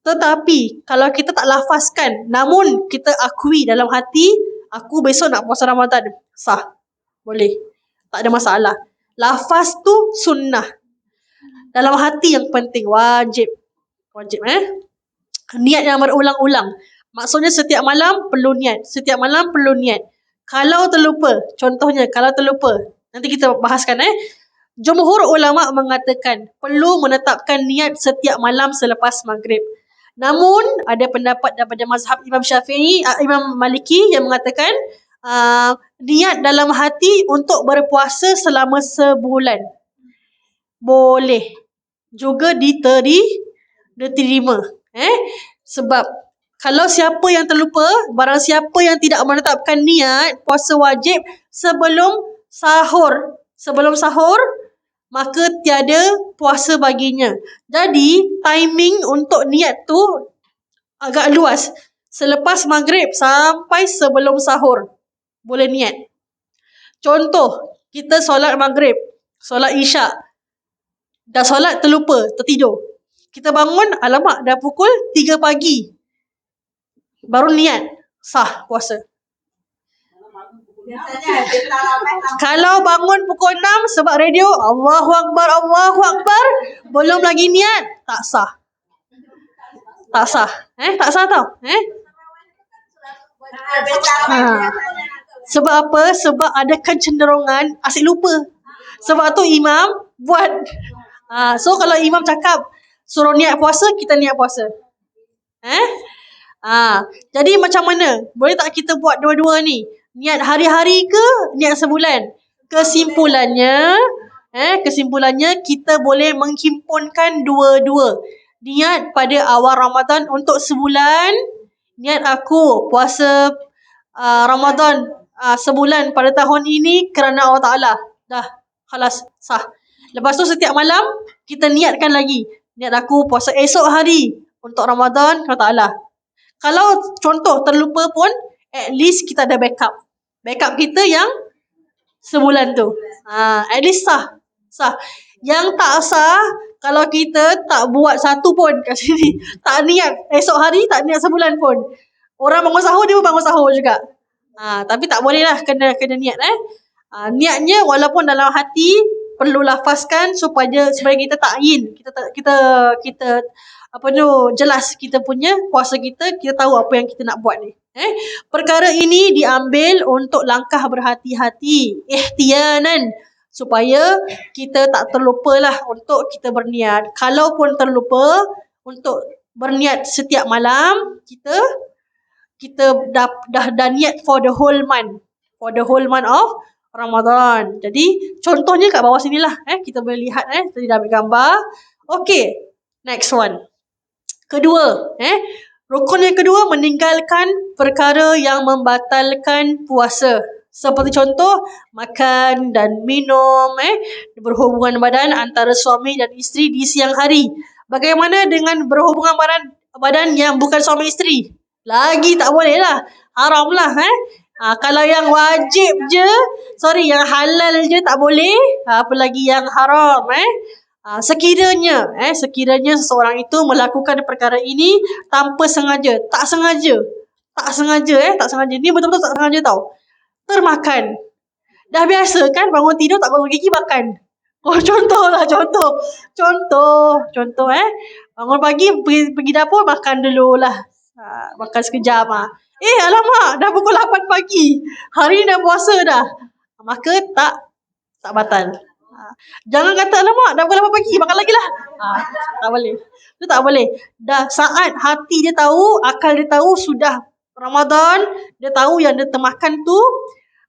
Tetapi kalau kita tak lafazkan, namun kita akui dalam hati, aku besok nak puasa Ramadan, sah. Boleh. Tak ada masalah. Lafaz tu sunnah. Dalam hati yang penting, wajib. Niat yang berulang-ulang. Maksudnya setiap malam perlu niat. Setiap malam perlu niat. Kalau terlupa, contohnya kalau terlupa, nanti kita bahaskan Jumhur ulama mengatakan perlu menetapkan niat setiap malam selepas maghrib. Namun ada pendapat daripada mazhab Imam Syafi'i, Imam Maliki yang mengatakan niat dalam hati untuk berpuasa selama sebulan. Boleh juga diterima. Sebab kalau siapa yang terlupa, barang siapa yang tidak menetapkan niat puasa wajib sebelum sahur, maka tiada puasa baginya. Jadi timing untuk niat tu agak luas. Selepas maghrib sampai sebelum sahur boleh niat. Contoh, kita solat maghrib, solat isyak, dah solat terlupa, tertidur. Kita bangun, alamak dah pukul 3 pagi. Baru niat, sah puasa. Kalau bangun pukul 6 sebab radio, Allahu Akbar, belum lagi niat, tak sah. Tak sah. Tak sah tau. Sebab apa? Sebab ada kecenderungan asyik lupa. Sebab tu imam buat. So kalau imam cakap suruh niat puasa, kita niat puasa. Jadi macam mana? Boleh tak kita buat dua-dua ni? Niat hari-hari ke niat sebulan? Kesimpulannya kita boleh menghimpunkan dua-dua. Niat pada awal Ramadan untuk sebulan. Niat aku puasa Ramadan sebulan pada tahun ini kerana Allah Ta'ala. Dah, khalas, sah. Lepas tu setiap malam kita niatkan lagi. Niat aku puasa esok hari untuk Ramadan kerana Allah Ta'ala. Kalau contoh terlupa pun, at least kita ada backup. Backup kita yang sebulan tu. At least sah. Yang tak sah, kalau kita tak buat satu pun kat sini. Tak niat esok hari, tak niat sebulan pun. Orang bangun sahur, dia pun bangun sahur juga. Tapi tak boleh lah, kena niat. Niatnya walaupun dalam hati, perlu lafazkan supaya kita ta'yin. Kita jelas kita punya puasa kita tahu apa yang kita nak buat ni. Perkara ini diambil untuk langkah berhati-hati, ihtiyanan, supaya kita tak terlupalah untuk kita berniat. Kalaupun terlupa untuk berniat setiap malam, kita dah niat for the whole month of Ramadan. Jadi contohnya kat bawah sinilah, kita boleh lihat, tadi dah ambil gambar. Okay, next one. Kedua, rukun yang kedua, meninggalkan perkara yang membatalkan puasa. Seperti contoh, makan dan minum, berhubungan badan antara suami dan isteri di siang hari. Bagaimana dengan berhubungan badan yang bukan suami isteri? Lagi tak boleh lah. Haram lah. Kalau yang wajib je, yang halal je tak boleh, apa lagi yang haram. Sekiranya seseorang itu melakukan perkara ini tanpa sengaja, tak sengaja. Ni betul-betul tak sengaja tau. Termakan. Dah biasa kan bangun tidur tak gosok gigi makan. Contoh. Bangun pagi pergi dapur makan dulu lah. Makan sekejap. Alamak, dah pukul 8 pagi. Hari ni dah puasa dah. Maka tak batal. Jangan kata alamak dah pukul 8 pagi makan lagi lah. Tak boleh. Itu tak boleh. Dah saat hati dia tahu, akal dia tahu sudah Ramadan, dia tahu yang dia termakan tu,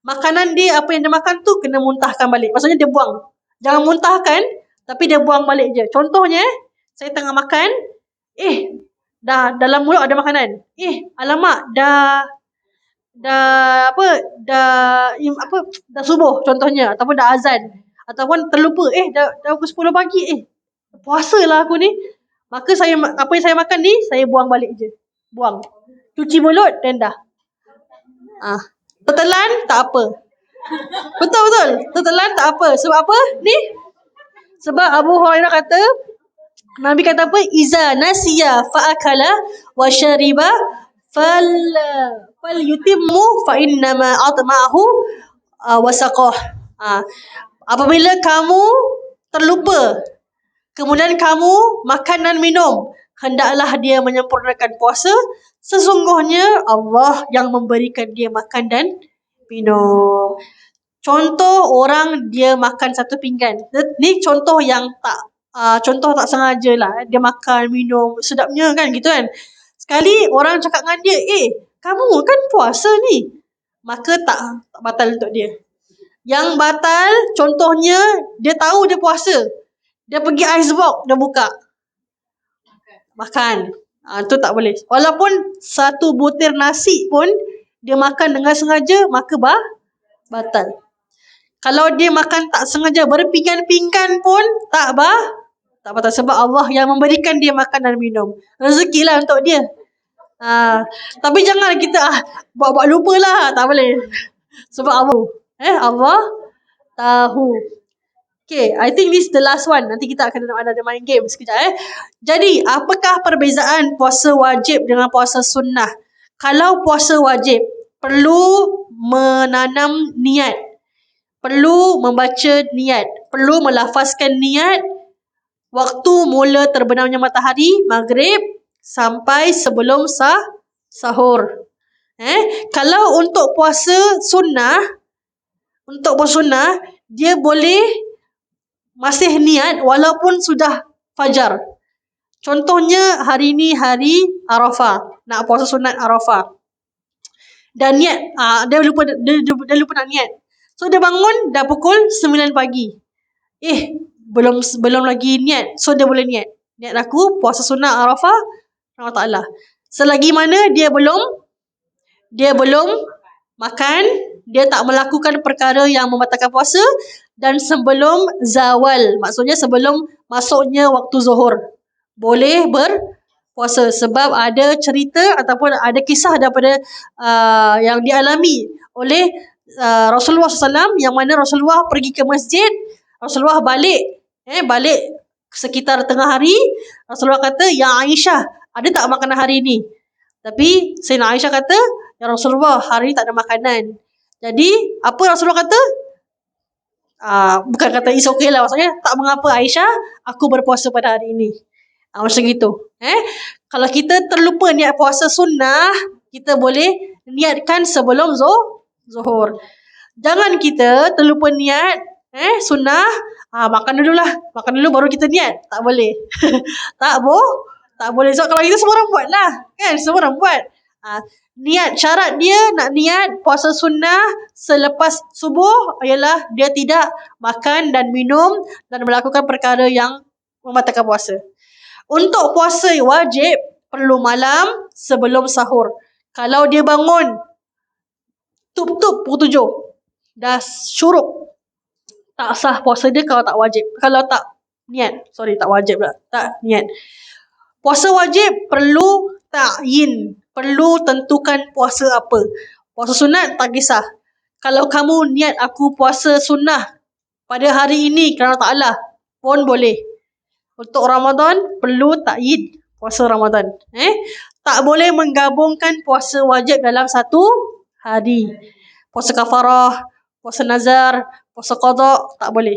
makanan dia, apa yang dia makan tu kena muntahkan balik. Maksudnya dia buang. Jangan muntahkan, tapi dia buang balik je. Contohnya, saya tengah makan, dah dalam mulut ada makanan. Alamak, dah subuh contohnya, ataupun dah azan, ataupun terlupa, dah pukul 10 pagi, puasa lah aku ni. Maka apa yang saya makan ni, saya buang balik je. Buang. Cuci mulut dan dah. Tertelan tak apa. Betul. Tertelan tak apa. Sebab apa? Ni. Sebab Abu Hurairah kata, Nabi kata apa? Iza nasiya fa'akala wa syariba fal yutimmu fa innama atma'ahu wasaqah. Apabila kamu terlupa, kemudian kamu makan dan minum, hendaklah dia menyempurnakan puasa. Sesungguhnya Allah yang memberikan dia makan dan minum. Contoh orang dia makan satu pinggan. Ni contoh yang contoh tak sengaja lah. Dia makan, minum, sedapnya kan gitu kan. Sekali orang cakap dengan dia, kamu kan puasa ni. Maka tak batal untuk dia. Yang batal, contohnya dia tahu dia puasa. Dia pergi icebox, dia buka. Makan. Itu tak boleh. Walaupun satu butir nasi pun dia makan dengan sengaja, maka batal. Kalau dia makan tak sengaja berpinggan-pinggan pun tak batal. Sebab Allah yang memberikan dia makan dan minum. Rezeki lah untuk dia. Tapi jangan kita buat-buat lupa lah. Tak boleh. Sebab Allah tahu. Okay, I think this is the last one. Nanti kita akan ada main game sekejap. Jadi, apakah perbezaan puasa wajib dengan puasa sunnah? Kalau puasa wajib, perlu menanam niat. Perlu membaca niat. Perlu melafazkan niat waktu mula terbenamnya matahari, maghrib, sampai sebelum sahur. Kalau untuk puasa sunnah, dia boleh masih niat walaupun sudah fajar. Contohnya hari ni hari Arafah, nak puasa sunat Arafah. Dan niat, dia lupa nak niat. So dia bangun dah pukul 9 pagi. Belum lagi niat. So dia boleh niat. Niat aku puasa sunat Arafah Allah Taala. Selagi mana dia belum makan, dia tak melakukan perkara yang membatalkan puasa, dan sebelum zawal, maksudnya sebelum masuknya waktu zuhur, boleh berpuasa. Sebab ada cerita ataupun ada kisah daripada yang dialami oleh Rasulullah SAW, yang mana Rasulullah pergi ke masjid, Rasulullah balik sekitar tengah hari. Rasulullah kata, "Ya Aisyah, ada tak makanan hari ni?" Tapi Sayyidina Aisyah kata, "Ya Rasulullah, hari ni tak ada makanan." Jadi apa Rasulullah kata? Bukan kata it's okay lah, maksudnya tak mengapa Aisyah, aku berpuasa pada hari ini. Macam gitu. Kalau kita terlupa niat puasa sunnah, kita boleh niatkan sebelum zuhur. Jangan kita terlupa niat sunnah, makan dulu baru kita niat. Tak boleh. tak boleh. So kalau itu semua orang buat lah, kan? Semua orang buat. Niat, syarat dia nak niat puasa sunnah selepas subuh ialah dia tidak makan dan minum dan melakukan perkara yang membatalkan puasa. Untuk puasa wajib, perlu malam sebelum sahur. Kalau dia bangun tup pukul 7, dah syuruk, tak sah puasa dia kalau tak wajib. Kalau tak niat. Tak wajib pula. Tak niat. Puasa wajib perlu ta'yin. Perlu tentukan puasa apa. Puasa sunat tak kisah. Kalau kamu niat aku puasa sunnah pada hari ini kerana Ta'ala pun boleh. Untuk Ramadan perlu ta'yin puasa Ramadan. Tak boleh menggabungkan puasa wajib dalam satu hari. Puasa kafarah, puasa nazar, puasa qada, tak boleh.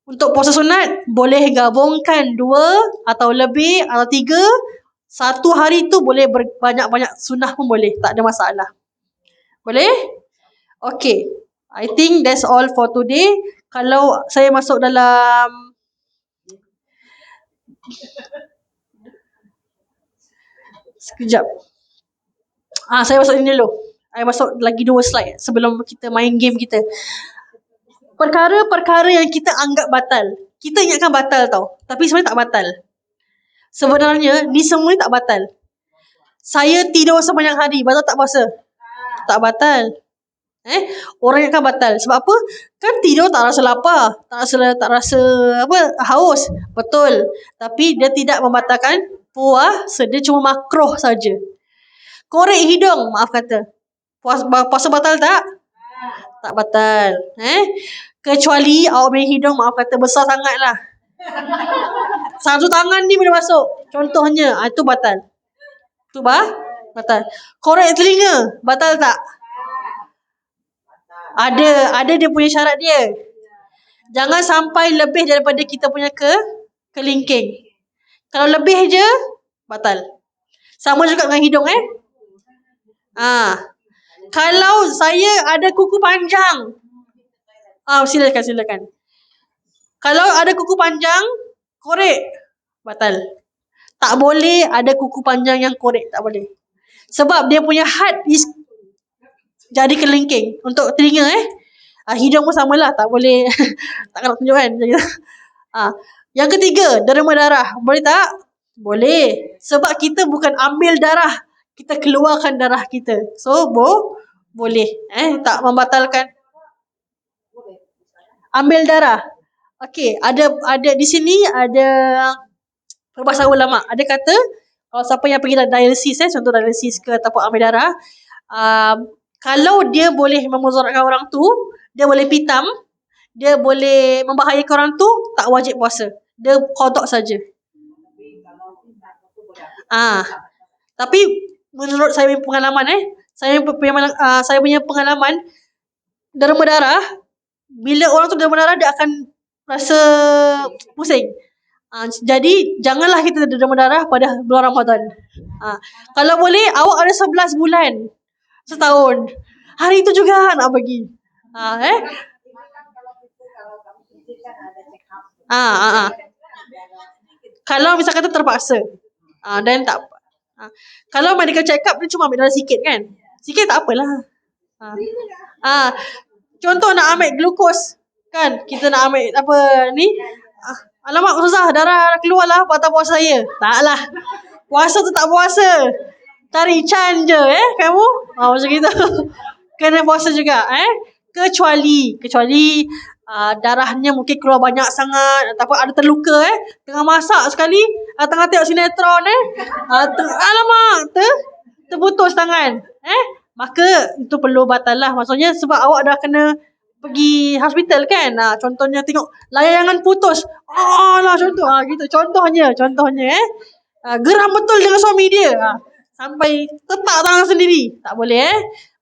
Untuk puasa sunat, boleh gabungkan 2 atau lebih atau 3. Satu hari tu boleh banyak-banyak sunnah pun boleh. Tak ada masalah. Boleh? Okay. I think that's all for today. Kalau saya masuk dalam sekejap. Saya masuk ini dulu. Saya masuk lagi 2 slide sebelum kita main game kita. Perkara-perkara yang kita anggap batal. Kita ingatkan batal tau. Tapi sebenarnya tak batal. Sebenarnya ni semua ni tak batal. Saya tidur sepanjang hari, batal tak puasa? Tak batal. Orang ingatkan batal. Sebab apa? Kan tidur tak rasa lapar, tak rasa haus. Betul. Tapi dia tidak membatalkan puasa, dia cuma makruh saja. Korek hidung, maaf kata, puasa batal tak? Tak batal. Kecuali awak punya hidung, maaf kata, besar sangat lah. Satu tangan ni boleh masuk. Contohnya, itu batal. Itu batal. Korek telinga, batal tak? Ada dia punya syarat dia. Jangan sampai lebih daripada kita punya kelingking. Kalau lebih je, batal. Sama juga dengan hidung. Kalau saya ada kuku panjang, silakan. Kalau ada kuku panjang, korek, batal. Tak boleh ada kuku panjang yang korek, tak boleh. Sebab dia punya had is jadi kelingking. Untuk telinga hidung pun samalah, tak boleh. Tak nak tunjuk kan. Yang ketiga, derma darah. Boleh tak? Boleh. Sebab kita bukan ambil darah, kita keluarkan darah kita. So boleh. Tak membatalkan. Ambil darah. Okey, ada di sini ada perbahasan ulama. Ada kata kalau siapa yang pergi dialisis, contoh dialisis ke ataupun ambil darah, kalau dia boleh memudaratkan orang tu, dia boleh pitam, dia boleh membahayakan orang tu, tak wajib puasa. Dia qada saja. Tapi menurut saya punya pengalaman, saya punya pengalaman, derma darah, bila orang tu derma darah, dia akan rasa pusing. Jadi janganlah kita derma darah pada bulan Ramadan. Kalau boleh, awak ada 11 bulan Setahun. Hari itu juga nak pergi. Kalau misal kata terpaksa. Dan tak apa. Kalau medical check up dia cuma ambil darah sikit kan. Sikit tak apalah. Contoh nak ambil glukos kan. Kita nak ambil apa ni. Alamak susah darah keluar lah patah puasa saya. Taklah. Puasa tu tak puasa. Cari can je kamu. Macam gitu. Kena puasa juga Kecuali darahnya mungkin keluar banyak sangat ataupun ada terluka tengah masak sekali, tengah tengok sinetron alamak terputus tangan maka itu perlu batal lah. Maksudnya sebab awak dah kena pergi hospital kan. Contohnya tengok layangan putus. Lah contoh gitu. Contohnya geram betul dengan suami dia. Sampai tetak tangan sendiri. Tak boleh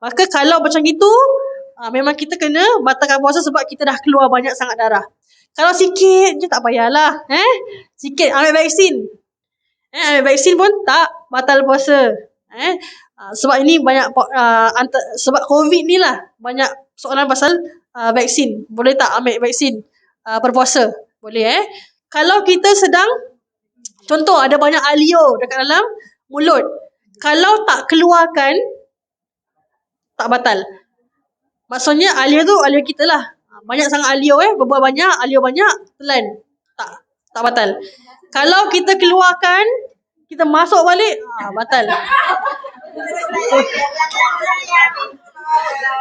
Maka kalau macam gitu memang kita kena batalkan puasa sebab kita dah keluar banyak sangat darah. Kalau sikit je tak payahlah. Sikit ambil vaksin. Ambil vaksin pun tak batal puasa. Sebab ini banyak sebab COVID ni lah banyak soalan pasal vaksin. Boleh tak ambil vaksin berpuasa? Boleh Kalau kita sedang contoh ada banyak alio dekat dalam mulut. Kalau tak keluarkan tak batal. Maksudnya alio tu alio kita lah. Banyak sangat alio berbual banyak, alio banyak, telan. Tak batal. Kalau kita keluarkan, kita masuk balik, batal.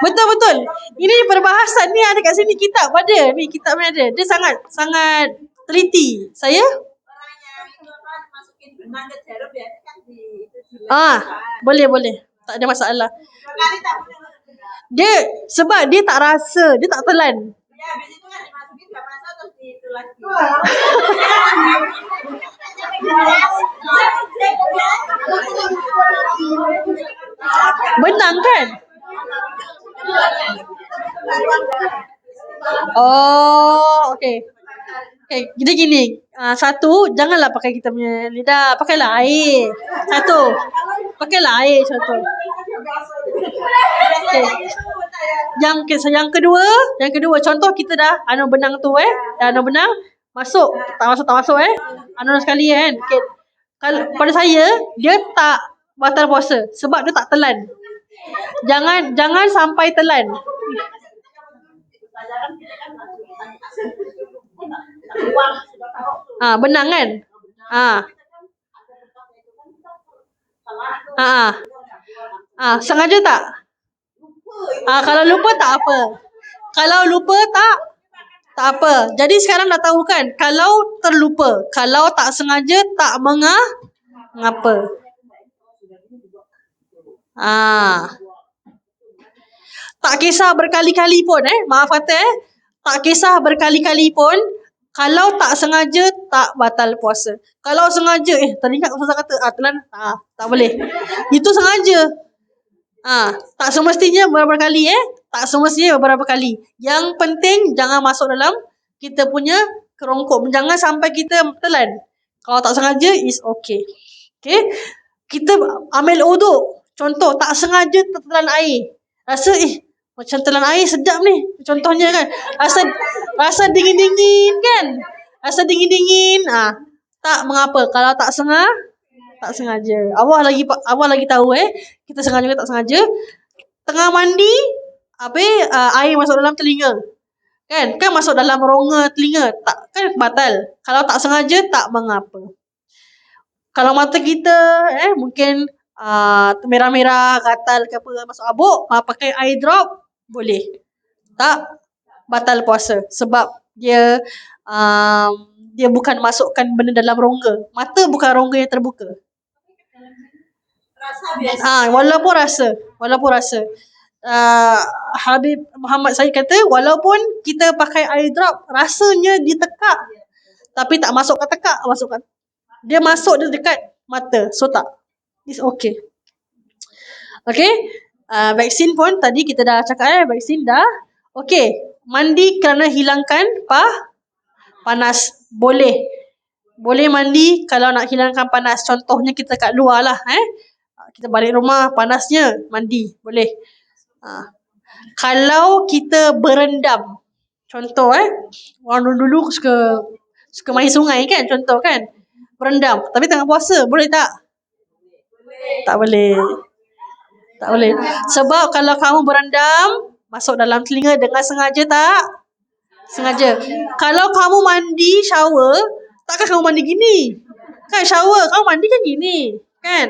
Betul. Ini perbahasan ni ada kat sini kitab ada. Ni kitab ni ada. Dia sangat teliti. Saya? Boleh. Tak ada masalah. Dia sebab dia tak rasa, dia tak telan. Habis itu kan dimasukin tak rasa terus itu lagi. Benang kan? Okey. Jadi gini, satu, janganlah pakai kita punya lidah, pakailah air. Pakailah air satu. Okay. Yang kedua contoh kita dah benang tu dah benang masuk tak masuk sekali kan. Okay. Kalau pada saya dia tak batal puasa sebab dia tak telan. Jangan sampai telan. Benang kan? Sengaja tak? Kalau lupa tak apa. Kalau lupa tak apa. Jadi sekarang dah tahu kan, kalau terlupa, kalau tak sengaja tak mengapa. Tak kisah berkali-kali pun maaf kata tak kisah berkali-kali pun, kalau tak sengaja tak batal puasa. Kalau sengaja teringat ustaz kata telan tak boleh. Itu sengaja. Tak semestinya beberapa kali tak semestinya beberapa kali. Yang penting jangan masuk dalam kita punya kerongkok. Jangan sampai kita telan. Kalau tak sengaja is okay. Okay. Kita ambil uduk. Contoh tak sengaja tertelan air. Rasa macam telan air sedap ni. Contohnya kan. Rasa dingin-dingin kan. Rasa dingin-dingin. Tak mengapa. Kalau tak sengaja. Allah lagi tahu kita sengaja ke tak sengaja. Tengah mandi air masuk dalam telinga. Kan masuk dalam rongga telinga. Tak kan batal. Kalau tak sengaja tak mengapa. Kalau mata kita mungkin merah-merah, gatal ke apa masuk abuk, pakai eye drop boleh. Tak batal puasa sebab dia bukan masukkan benda dalam rongga. Mata bukan rongga yang terbuka. Rasa biasa. Walaupun rasa. Habib Muhammad Syed kata walaupun kita pakai eye drop rasanya ditekak tapi tak masuk ke tekak, dia masuk dekat mata. So tak. It's okay. Okay. Vaksin pun tadi kita dah cakap vaksin dah. Okay. Mandi kerana hilangkan panas. Boleh mandi kalau nak hilangkan panas. Contohnya kita kat luar lah. kita balik rumah panasnya, mandi, boleh. Kalau kita berendam, contoh orang dulu suka main sungai kan, contoh kan, berendam, tapi tengah puasa, boleh tak? Tak boleh. Tak boleh. Sebab kalau kamu berendam, masuk dalam telinga dengan sengaja tak? Sengaja. Kalau kamu mandi, shower, takkan kamu mandi gini? Kan shower, kamu mandi kan gini? Kan?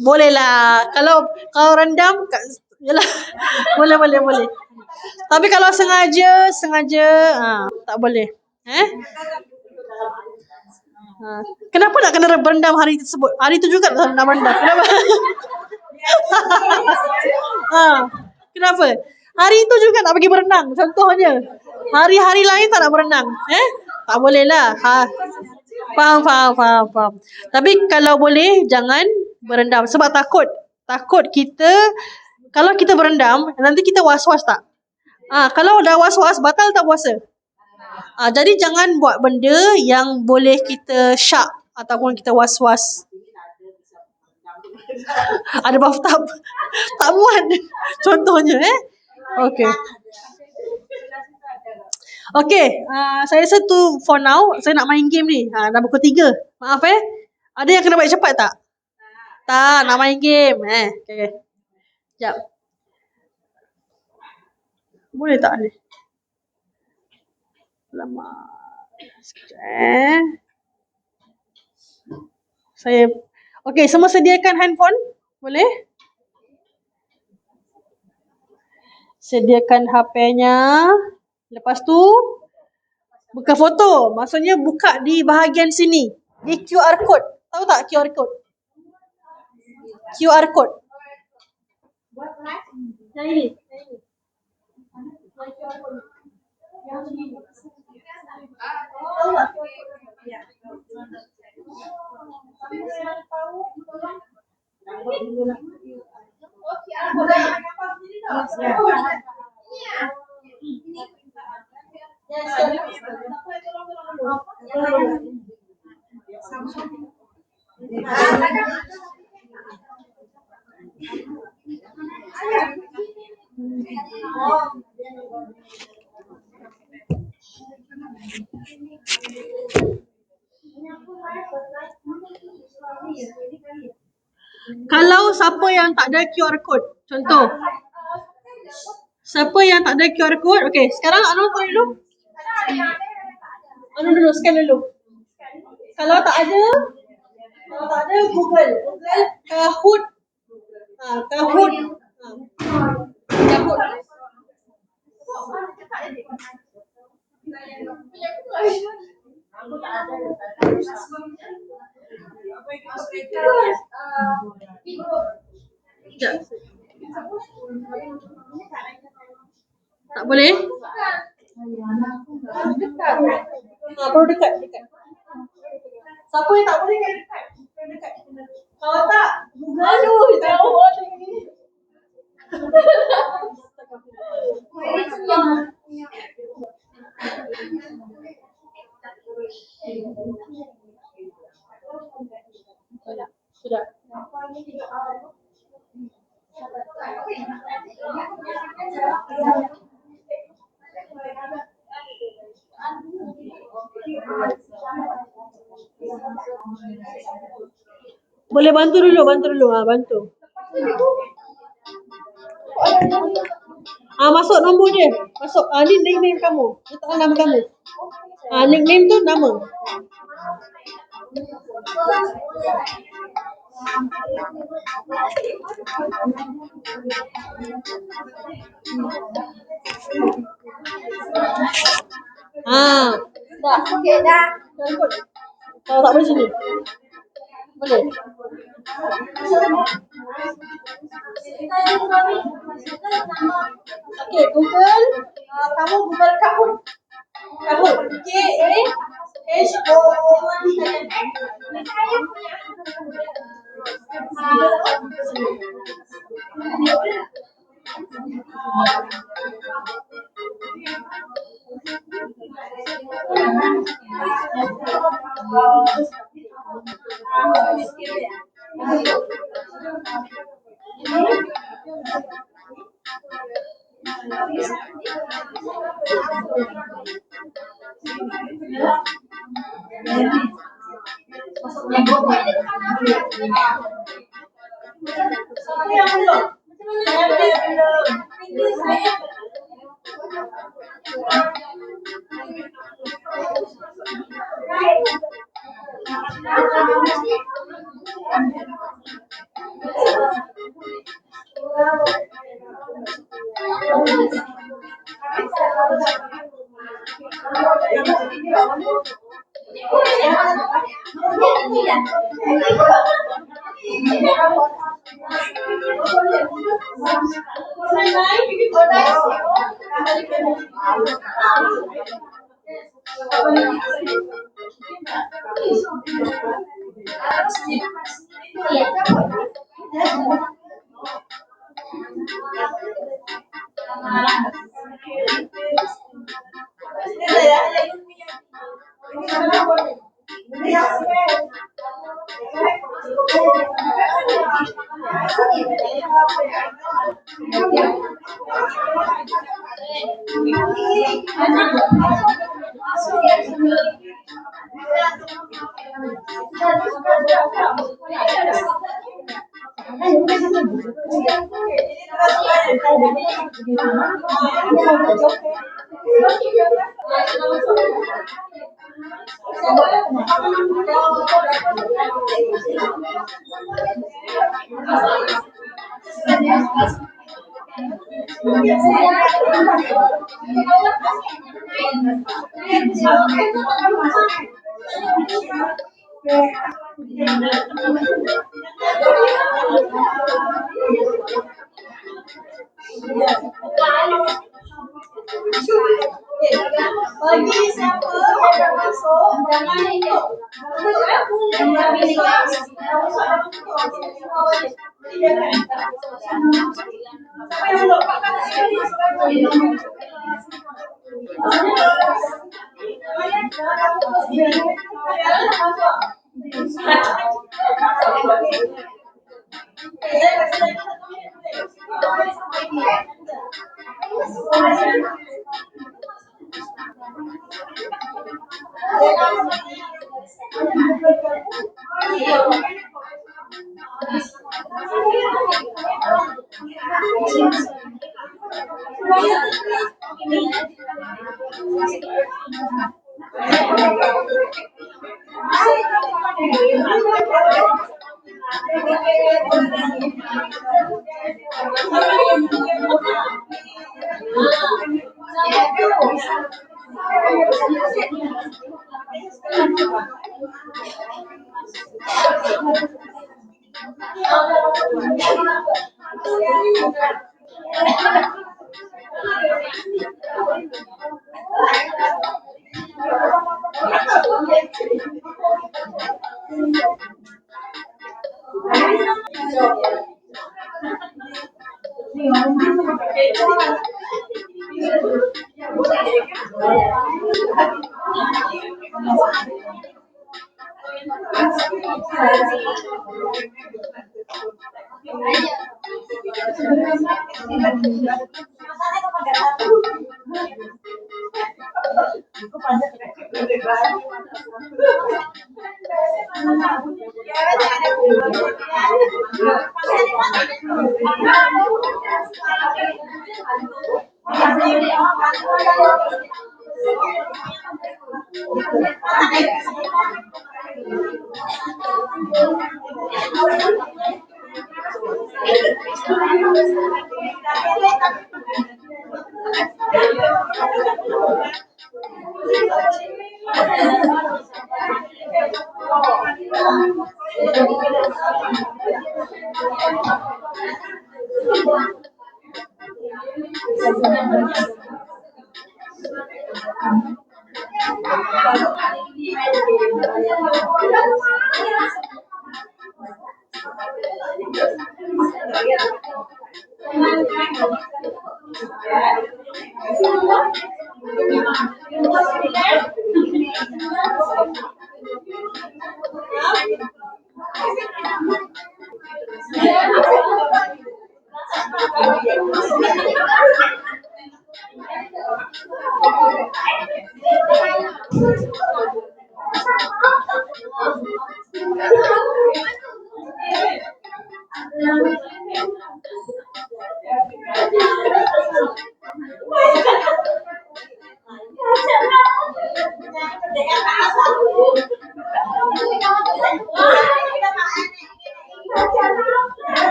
Boleh lah. Kalau rendam, yalah. Boleh. Tapi kalau sengaja, tak boleh. Kenapa nak kena berendam hari tersebut? Hari tu juga nak berendam. Kenapa? Kenapa? Hari itu juga nak pergi berenang, contohnya. Hari-hari lain tak nak berenang. Tak boleh lah. Faham. Tapi kalau boleh, jangan berendam. Sebab takut kita, kalau kita berendam, nanti kita was-was tak? Kalau dah was-was, batal tak puasa? Jadi jangan buat benda yang boleh kita syak ataupun kita was-was. Ada bathtub, tak muat, contohnya. Okay, saya rasa tu for now. Saya nak main game ni. Dah pukul 3. Maaf ada yang kena balik cepat tak? Tak, nak main game. Okay. Sekejap. Boleh tak ni? Lama. Sekejap Okay, semua sediakan handphone? Boleh? Sediakan HP-nya. Lepas tu buka foto. Maksudnya buka di bahagian sini. Di QR code. Tahu tak QR code? QR code. Yang ini. Tahu tak? Kalau siapa yang tak ada QR code, contoh. Siapa yang tak ada QR code, okay, sekarang Anu try dulu. Scan dulu. Kalau tak ada Google Kahoot. Kahoot. Tak boleh? Perlu dekat. Siapa yang tak boleh kan dekat? Kalau tak, Google. Jauh ni. Sudah. Boleh bantu dulu. Bantu. Masuk nombor dia. Masuk. Ni nickname kamu. Letakkan nama kamu. Nickname tu nama. Dah. Okey dah. Kalau tak boleh sini. Boleh. Okey, Google. Kamu Google Kahoot. Bagi siapa yang masuk, jangan ikut.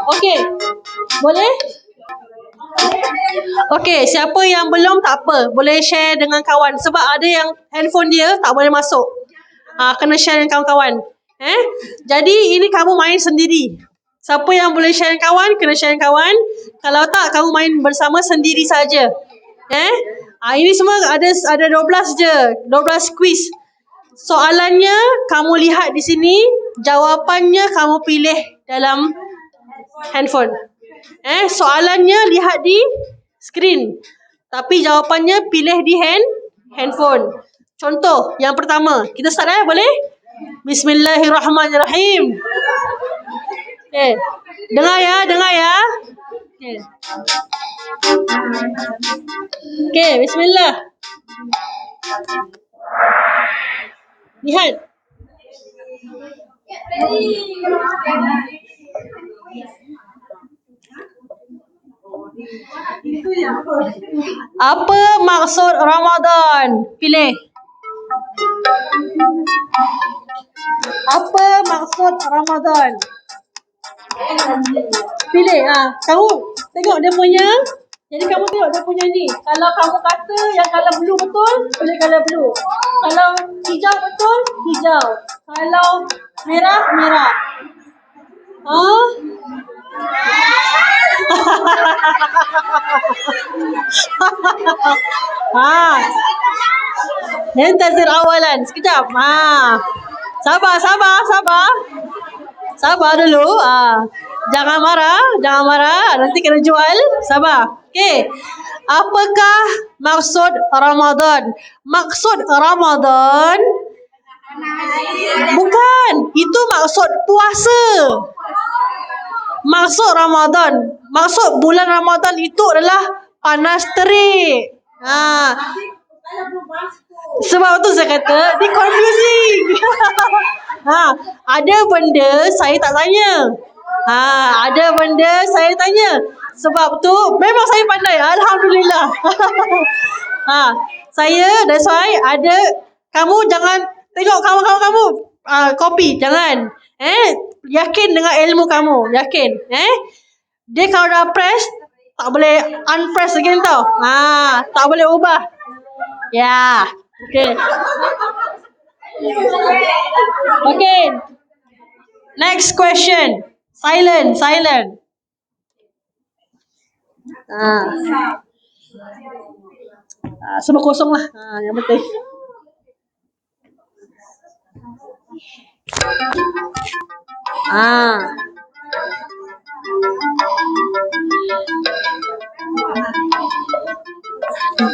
Okey. Boleh? Okey, siapa yang belum tak apa, boleh share dengan kawan sebab ada yang handphone dia tak boleh masuk. Kena share dengan kawan-kawan. Jadi ini kamu main sendiri. Siapa yang boleh share dengan kawan, kena share dengan kawan. Kalau tak, kamu main bersama sendiri saja. Ini semua ada 12 je, 12 quiz. Soalannya kamu lihat di sini, jawapannya kamu pilih dalam handphone. Soalannya lihat di skrin, tapi jawapannya pilih di handphone. Contoh yang pertama, kita start boleh? Bismillahirrahmanirrahim. Dengar ya. Bismillah. Lihat. Apa maksud Ramadan? Pilih. Apa maksud Ramadan? Pilih. Kamu tengok dia punya. Jadi kamu tengok dia punya ni. Kalau kamu kata yang color blue betul, pilih color blue. Kalau hijau betul, hijau. Kalau merah, merah. Nantazir awalan. Sekejap. Sabar dulu. Jangan marah. Nanti kena jual. Sabar. Okey. Apakah maksud Ramadan? Maksud Ramadan bukan. Itu maksud puasa. Maksud Ramadan, maksud bulan Ramadan itu adalah panas terik. Sebab tu saya kata dia confusing. Ada benda saya tak tanya. Ada benda saya tanya. Sebab tu memang saya pandai. Alhamdulillah. That's why ada. Kamu jangan tengok kawan-kawan kamu copy, jangan. Yakin dengan ilmu kamu, yakin. Dia kalau dah press tak boleh unpress again tau. Tak boleh ubah. Ya. Okay. Next question. Silent. Semua kosong lah. Yang penting.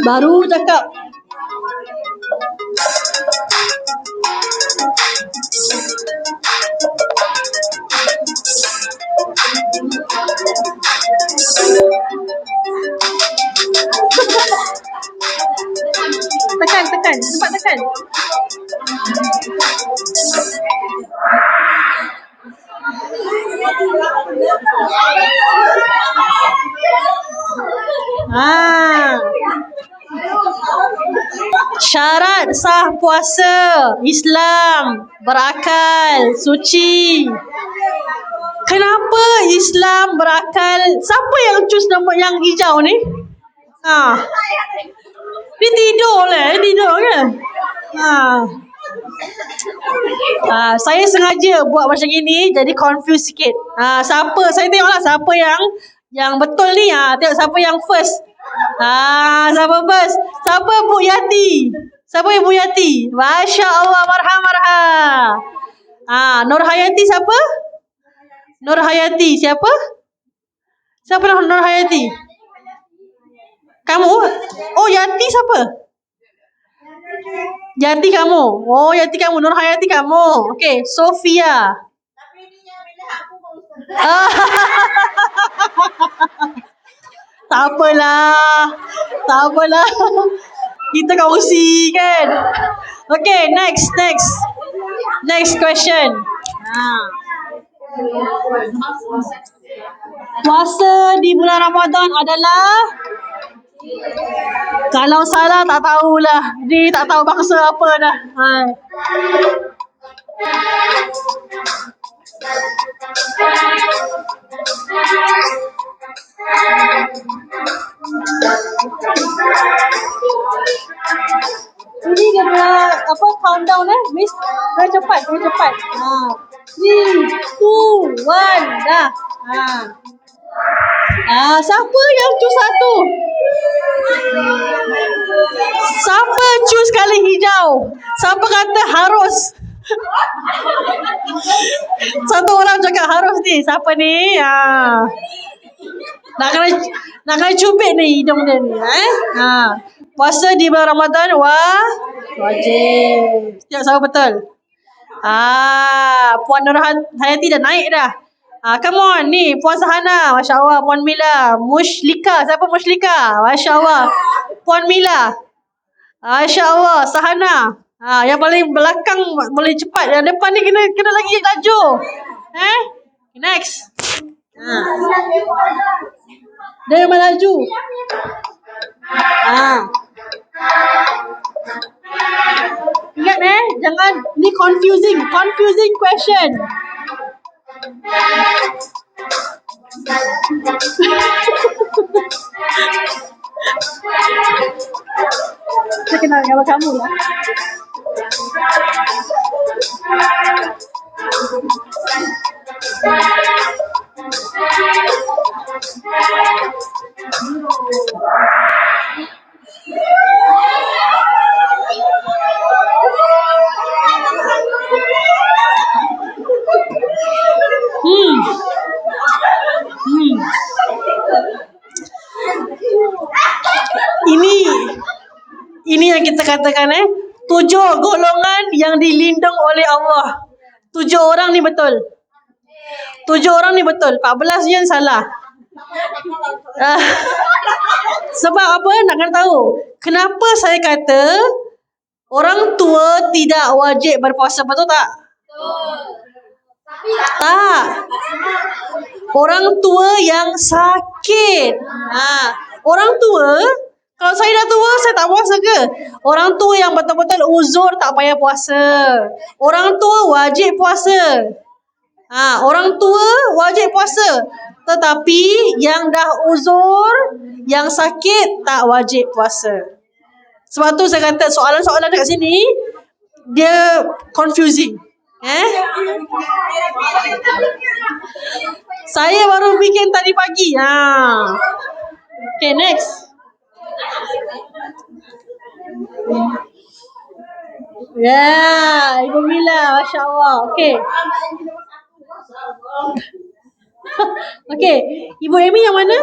Baru cakap. Tekan. Cepat tekan. Syarat sah puasa Islam berakal, suci. Kenapa Islam berakal? Siapa yang choose nombor yang hijau ni? Dia tidur kan? Saya sengaja buat macam gini jadi confuse sikit. Saya tengoklah siapa yang betul ni. Tengok siapa yang first. Siapa first? Siapa Bu Yati? Siapa Ibu Yati? Masya Allah, marham. Nur Hayati siapa? Nur Hayati siapa? Siapa Nur Hayati? Kamu? Oh, Yati siapa? Yati kamu. Oh, Yati kamu. Nur Hayati kamu. Okey, Sofia. Tak apalah. Kita kongsi kan. Okay, next question. Puasa di bulan Ramadan adalah, kalau salah tak tahulah. Dia tak tahu bangsa apa dah. Ini dia punya countdown Miss. Dah cepat. 3, 2, 1 dah. Siapa yang choose satu? Siapa choose kali hijau? Siapa kata harus? Satu orang cakap harus ni. Siapa ni? Nak kena cubit ni hidung dia ni. Puasa di bulan Ramadan wajib. Setiap siapa betul? Puan Nur Hayati dah naik dah. Come on ni, Puan Sahana, Masya Allah. Puan Mila, Mushlika, siapa Mushlika? Masya Allah. Puan Mila, Masya Allah. Sahana, yang paling belakang boleh cepat. Yang depan ni kena lagi laju. Next. Dia memang laju. Ingat jangan, ni confusing question. Saya kenal gambar kamu lah. Ini yang kita katakan 7 golongan yang dilindung oleh Allah. 7 orang ni betul. 14 yang salah. Sebab apa? Nak kena tahu. Kenapa saya kata orang tua tidak wajib berpuasa, betul tak? Tak. Orang tua yang sakit. Orang tua, kalau saya dah tua, saya tak puasa ke? Orang tua yang betul-betul uzur tak payah puasa. Orang tua wajib puasa. Orang tua wajib puasa. Tetapi yang dah uzur, yang sakit tak wajib puasa. Sebab tu saya kata soalan-soalan dekat sini dia confusing. Saya baru bikin tadi pagi. Okay, next. Ibu Mila, Masya Allah. Okay. Okay, Ibu Amy yang mana?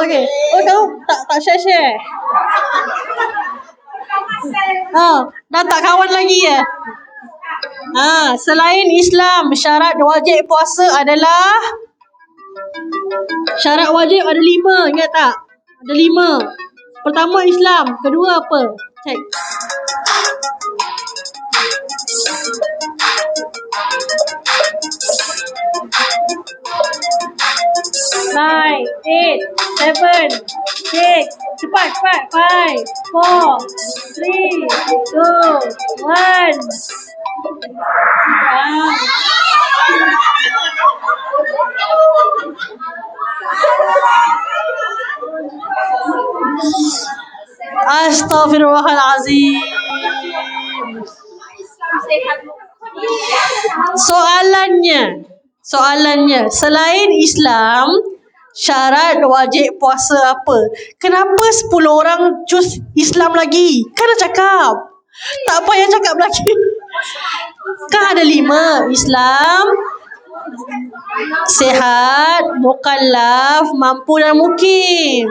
Okay. Oh, tahu tak share. Dah tak kawan lagi ya? Selain Islam, syarat wajib puasa adalah, syarat wajib ada 5, ingat tak? Ada 5. Pertama Islam, kedua apa? Check. Nine, 8, 7, 6. Cepat. 5, 4, 3, 2, 1. Astaghfirullahalazim. Soalannya, selain Islam, Syarat wajib puasa apa? Kenapa 10 orang choose Islam lagi? Kan dah cakap. Tak payah cakap lagi. Kan ada 5. Islam, sihat, mukallaf, mampu dan mukim.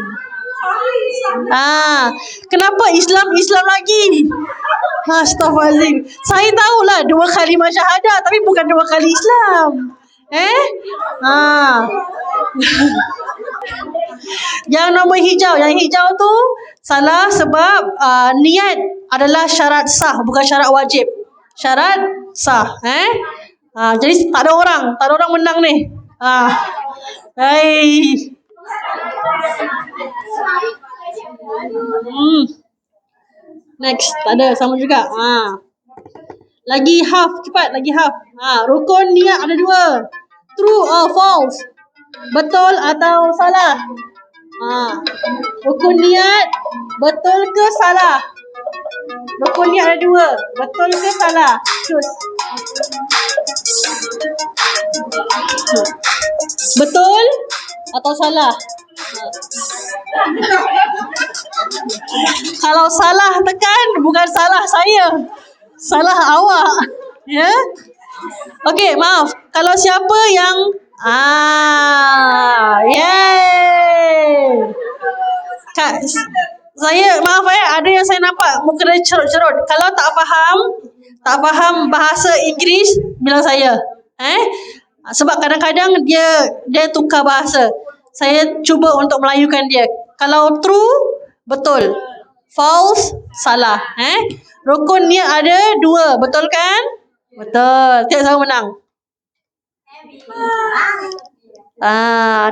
Kenapa Islam lagi? Astaghfirullahaladzim. Saya tahulah 2 kalimah syahadah, tapi bukan 2 kali Islam. Yang nombor hijau. Yang hijau tu salah sebab niat adalah syarat sah, bukan syarat wajib. Syarat sah. Jadi tak ada orang menang ni. Next, tak ada, sama juga. Lagi half, cepat, lagi half. Rukun niat ada 2. True or false? Betul atau salah? Rukun niat betul ke salah? Rukun niat ada 2. Betul ke salah? Choose. Betul atau salah? Kalau salah tekan, bukan salah saya. Salah awak. Ya? Okey, maaf. Kalau siapa yang yay. Saya maaf ada yang saya nampak muka dia cerut-cerut. Kalau tak faham bahasa Inggeris, bilang saya. Sebab kadang-kadang dia tukar bahasa. Saya cuba untuk melayukan dia. Kalau true, betul. False, salah. Rukun niat ada 2, betul kan? Betul. Tiap sama menang.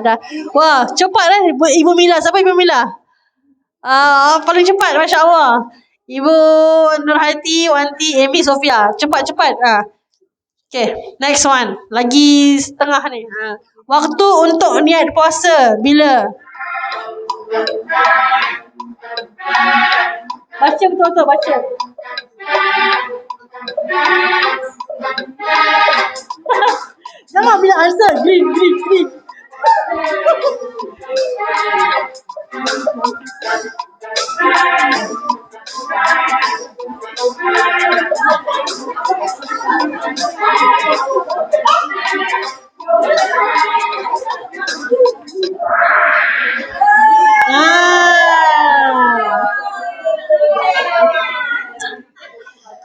Dah. Wah, cepat Ibu Mila. Siapa Ibu Mila? Paling cepat, Masya Allah. Ibu Nurhati, Wanti, Amy, Sofia. Cepat. Okay, next one. Lagi setengah ni. Waktu untuk niat puasa bila? Baca betul-betul, baca. Jangan bila answer. Green.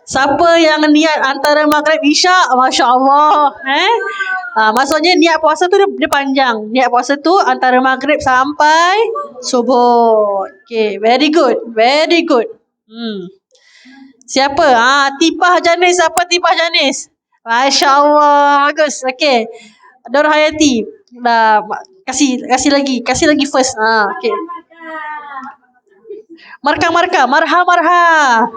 Siapa yang niat antara maghrib isyak, Masya Allah. Maksudnya niat puasa tu dia panjang. Niat puasa tu antara maghrib sampai subuh. Okay, very good. Siapa? Tipah Janis. Siapa Tipah Janis? Masya Allah, bagus. Okay, Nur Hayati. Dah, kasih lagi first. Okay. Marka. Marha.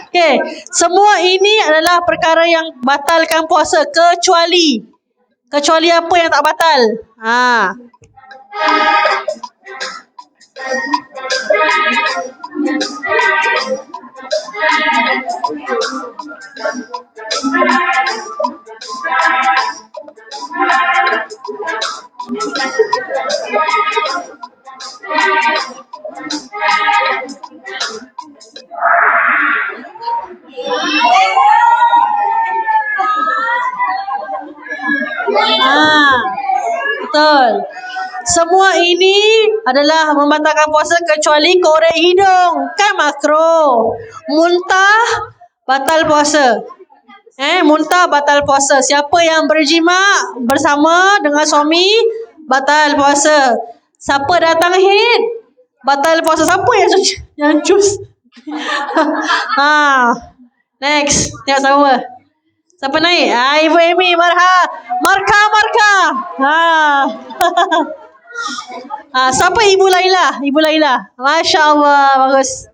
Okay, semua ini adalah perkara yang batalkan puasa kecuali apa yang tak batal? Betul. Semua ini adalah membatalkan puasa kecuali korek hidung. Kan makro. Muntah batal puasa. Muntah batal puasa. Siapa yang berjima bersama dengan suami batal puasa. Siapa datang haid batal puasa. Siapa yang choose? Next, tengok sama. Siapa naik? Ibu Amy, Marka. Siapa Ibu Laila? Masya Allah, bagus.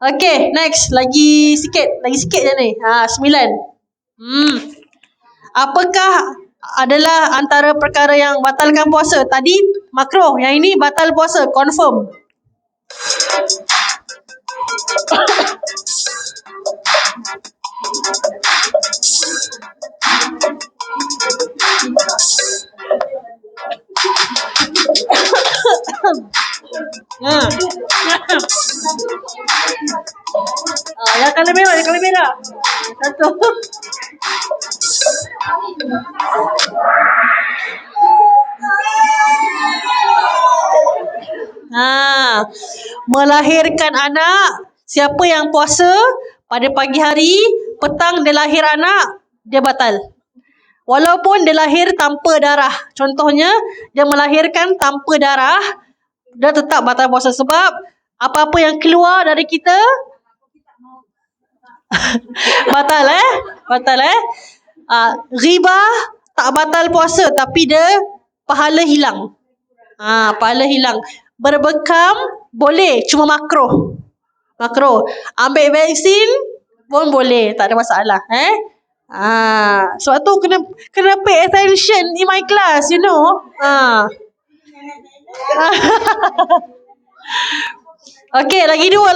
Okay, next. Lagi sikit je ni. 9. Apakah adalah antara perkara yang batalkan puasa? Tadi makruh, yang ini batal puasa, confirm. Yang colour merah, yang colour merah. Satu. Melahirkan anak. Siapa yang puasa pada pagi hari, petang dia lahir anak, dia batal. Walaupun dia lahir tanpa darah. Contohnya, dia melahirkan tanpa darah, dia tetap batal puasa. Sebab apa-apa yang keluar dari kita batal Batal riba tak batal puasa, tapi dia pahala hilang. Pahala hilang. Berbekam boleh, cuma makruh. Ambil vaksin pun boleh, tak ada masalah. Sebab tu kena pay attention in my class, you know. Okey, lagi dua.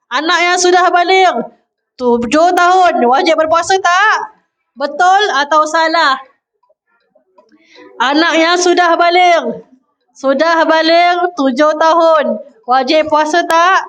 Anak yang sudah balik 7 tahun wajib berpuasa tak? Betul atau salah? Anak yang sudah balik 7 tahun wajib puasa tak?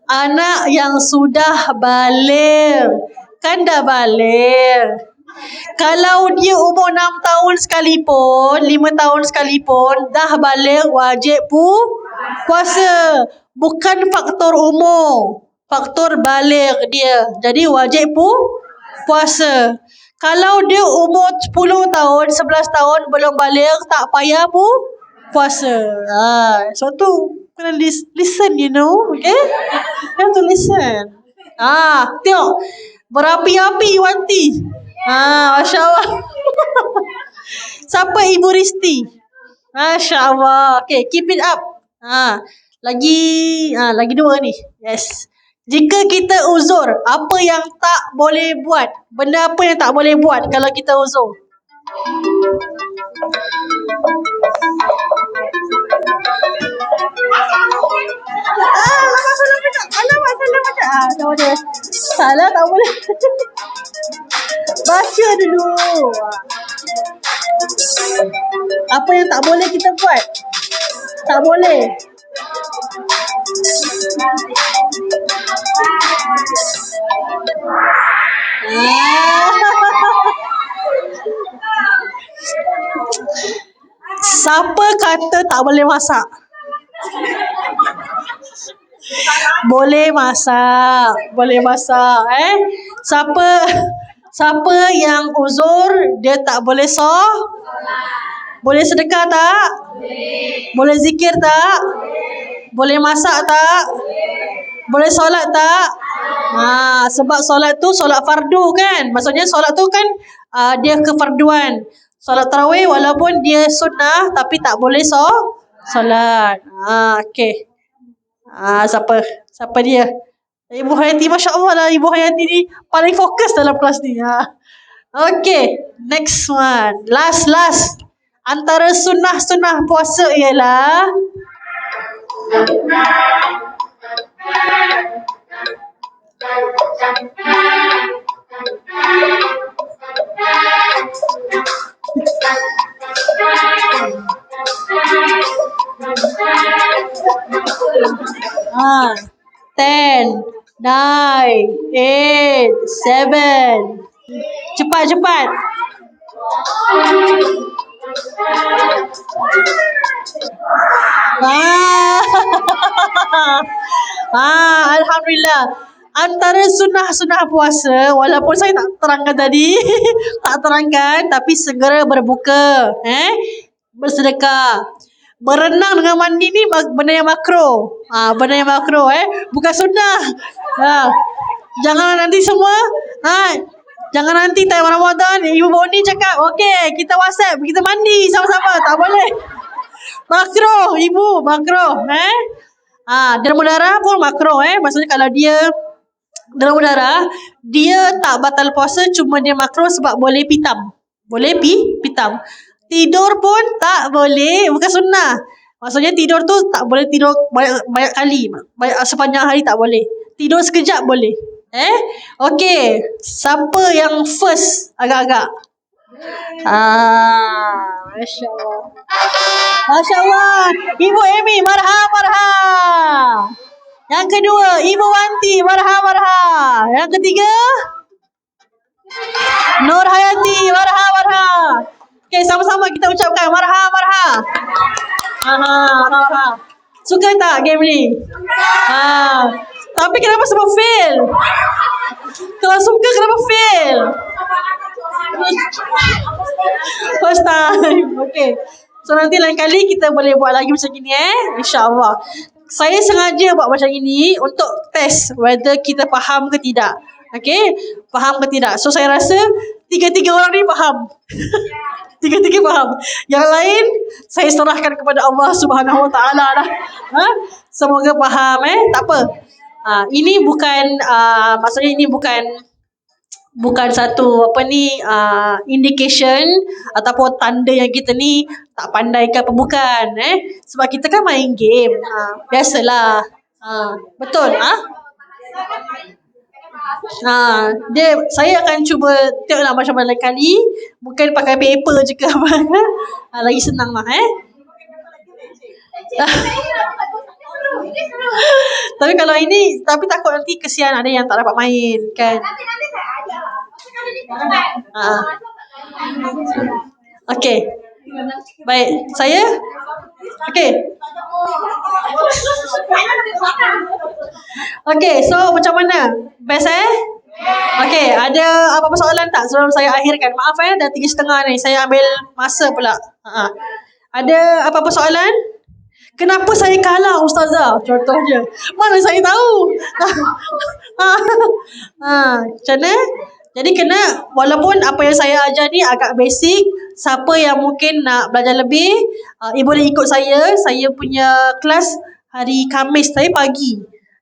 Anak yang sudah balik, kan dah balik. Kalau dia umur 6 tahun sekalipun, 5 tahun sekalipun, dah balik wajib puasa. Bukan faktor umur, faktor balik dia. Jadi wajib puasa. Kalau dia umur 10 tahun, 11 tahun belum balik, tak payah puasa. So tu kena listen, you know. Okay? You have to listen. Tengok. Berapi-api Wanti. Masya Allah. Siapa Ibu Risti? Masya Allah. Okay, keep it up. Lagi 2 ni. Yes. Jika kita uzur, apa yang tak boleh buat? Benda apa yang tak boleh buat kalau kita uzur? Salah tak boleh. Baca dulu. Apa yang tak boleh kita buat? Tak boleh. Siapa kata tak boleh masak? Boleh masak. Siapa yang uzur dia tak boleh boleh sedekah tak? Boleh zikir tak? Boleh masak tak? Boleh solat tak? Sebab solat tu solat fardu kan? Maksudnya solat tu kan dia kefarduan. Solat tarawih walaupun dia sunnah tapi tak boleh solat. Okey. Siapa dia? Ibu Hayati. Masya Allah lah, Ibu Hayati ni paling fokus dalam kelas ni. Okay, next one. Last. Antara sunnah puasa ialah Ah, 10, 9, 8, 7. Cepat. Alhamdulillah. Antara sunnah puasa, walaupun saya tak terangkan tadi, tapi segera berbuka, bersedekah. Berenang dengan mandi ni benda yang makruh. Bukan sunnah. Jangan nanti semua, jangan nanti time Ramadan Ibu Boni cakap, okey, kita WhatsApp, kita mandi sama-sama. Tak boleh. Makruh, Ibu, makruh. Derma darah pun makruh. Maksudnya kalau dia Demam berdarah, dia tak batal puasa, cuma dia makruh sebab boleh pitam. Boleh pitam. Tidur pun tak boleh, bukan sunnah. Maksudnya tidur tu tak boleh tidur banyak kali. Sepanjang hari tak boleh. Tidur sekejap boleh. Okey. Siapa yang first agak-agak? Masya Allah. Masya Allah. Ibu Amy, marha. Yang kedua, Ibu Wanti, marha. Yang ketiga, Nur Hayati, marha. Okay, sama-sama kita ucapkan marha. Marha. Suka tak game ni? Tapi kenapa semua fail? Kalau suka, kenapa fail? First time. Okay. So nanti lain kali kita boleh buat lagi macam gini InsyaAllah. Saya sengaja buat macam ini untuk test whether kita faham ke tidak. Okay, faham ke tidak. So saya rasa tiga-tiga orang ni faham. Tiga-tiga faham. Yang lain saya serahkan kepada Allah Subhanahu Wa Taala lah. Semoga faham tak apa. Ini bukan maksudnya ini bukan satu indication ataupun tanda yang kita ni tak pandai ke apa bukan sebab kita kan main game. Biasalah. Betul saya akan cuba tengoklah macam mana lain kali. Mungkin pakai paper je ke apa. Lagi senang lah Tapi kalau ini, tapi takut nanti kesian ada yang tak dapat main kan. Nanti saya ajak. Okey. Baik, saya okey. Okey, so macam mana? Best Okey, ada apa-apa soalan tak sebelum saya akhirkan? Maaf dah 3:30 ni. Saya ambil masa pula. Ada apa-apa soalan? Kenapa saya kalah Ustazah? Contohnya. Mana saya tahu? Macam mana? Jadi kena, walaupun apa yang saya ajar ni agak basic, siapa yang mungkin nak belajar lebih, boleh ikut saya. Saya punya kelas hari Khamis,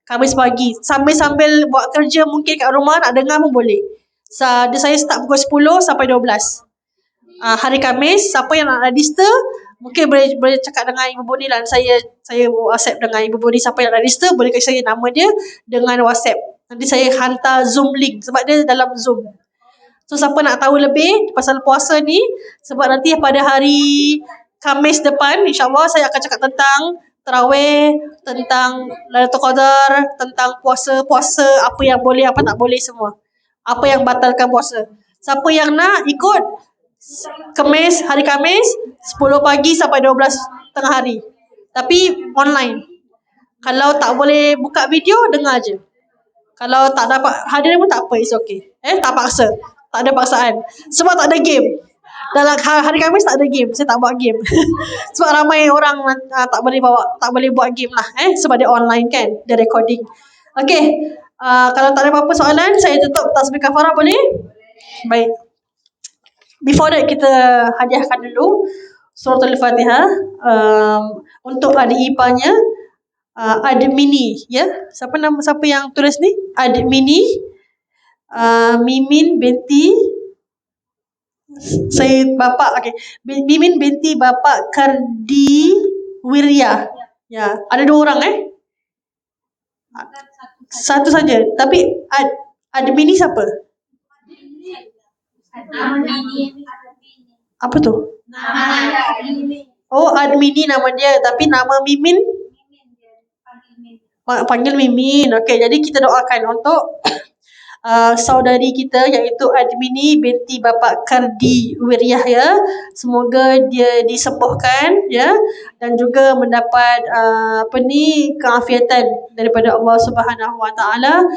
Khamis pagi. Sambil-sambil buat kerja mungkin kat rumah, nak dengar pun boleh. Saya start pukul 10 sampai 12. Hari Khamis, siapa yang nak register, mungkin boleh cakap dengan Ibu Boni lah. Saya WhatsApp dengan Ibu Boni. Siapa yang nak register, boleh kasi saya nama dia dengan WhatsApp. Nanti saya hantar Zoom link sebab dia dalam Zoom. So siapa nak tahu lebih pasal puasa ni, sebab nanti pada hari Khamis depan insyaAllah saya akan cakap tentang Tarawih, tentang Lailatul Qadar, tentang puasa, apa yang boleh, apa tak boleh semua. Apa yang batalkan puasa. Siapa yang nak ikut hari Khamis 10 pagi sampai 12 tengah hari. Tapi online. Kalau tak boleh buka video, dengar je. Kalau tak dapat hadir pun tak apa, it's okay. Tak paksa. Tak ada paksaan. Sebab tak ada game. Dalam hari Khamis tak ada game. Saya tak buat game. Sebab ramai orang tak boleh buat game lah. Sebab dia online kan. Dia recording. Okay. Kalau tak ada apa-apa soalan, saya tutup tasbih kafarah boleh? Baik. Before that kita hadiahkan dulu surah Al-Fatihah untuk adik ipanya Admini ya. Siapa yang tulis ni? Admini Mimin binti Mimin binti Bapak Kardi Wirya. Ya, ada 2 orang Satu saja. Tapi Admini siapa? Apa tu? Admini nama dia. Tapi nama Mimin panggil Mimin. Okey, jadi kita doakan untuk saudari kita iaitu Admini binti Bapak Kardi Wiryah ya. Semoga dia disembuhkan ya dan juga mendapat keafiatan daripada Allah Subhanahu Wa Taala.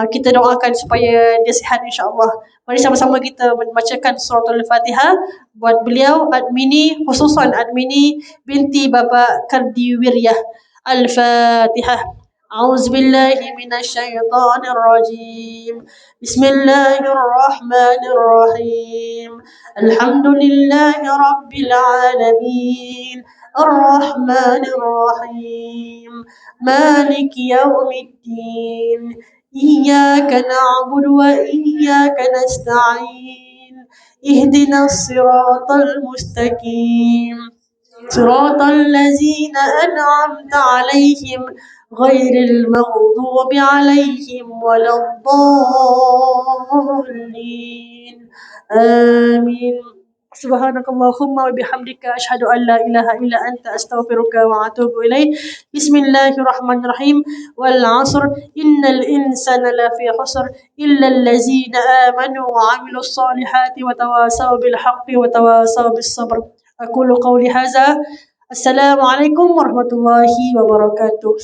Kita doakan supaya dia sihat insya-Allah. Mari sama-sama kita membacakan surah Al-Fatihah buat beliau Admini, khususan Admini binti Bapak Kardi Wiryah. Al-Fatihah. A'udzu billahi minasyaitonir rajim. Bismillahirrahmanirrahim. Alhamdulillahi rabbil alamin. Ar-Rahmanir Rahim. Maliki yaumiddin. إياك نعبد وإياك نستعين اهدنا الصراط المستقيم صراط الذين أنعمت عليهم غير المغضوب عليهم ولا الضالين آمين. سبحانك اللهم وبحمدك أشهد أن لا إله إلا أنت أستغفرك وأتوب إليك. بسم الله الرحمن الرحيم. والعصر إن الإنسان لفي خسر إلا الذين آمنوا وعملوا الصالحات وتواصوا بالحق وتواصوا بالصبر. أقول قولي هذا. Assalamualaikum warahmatullahi wabarakatuh.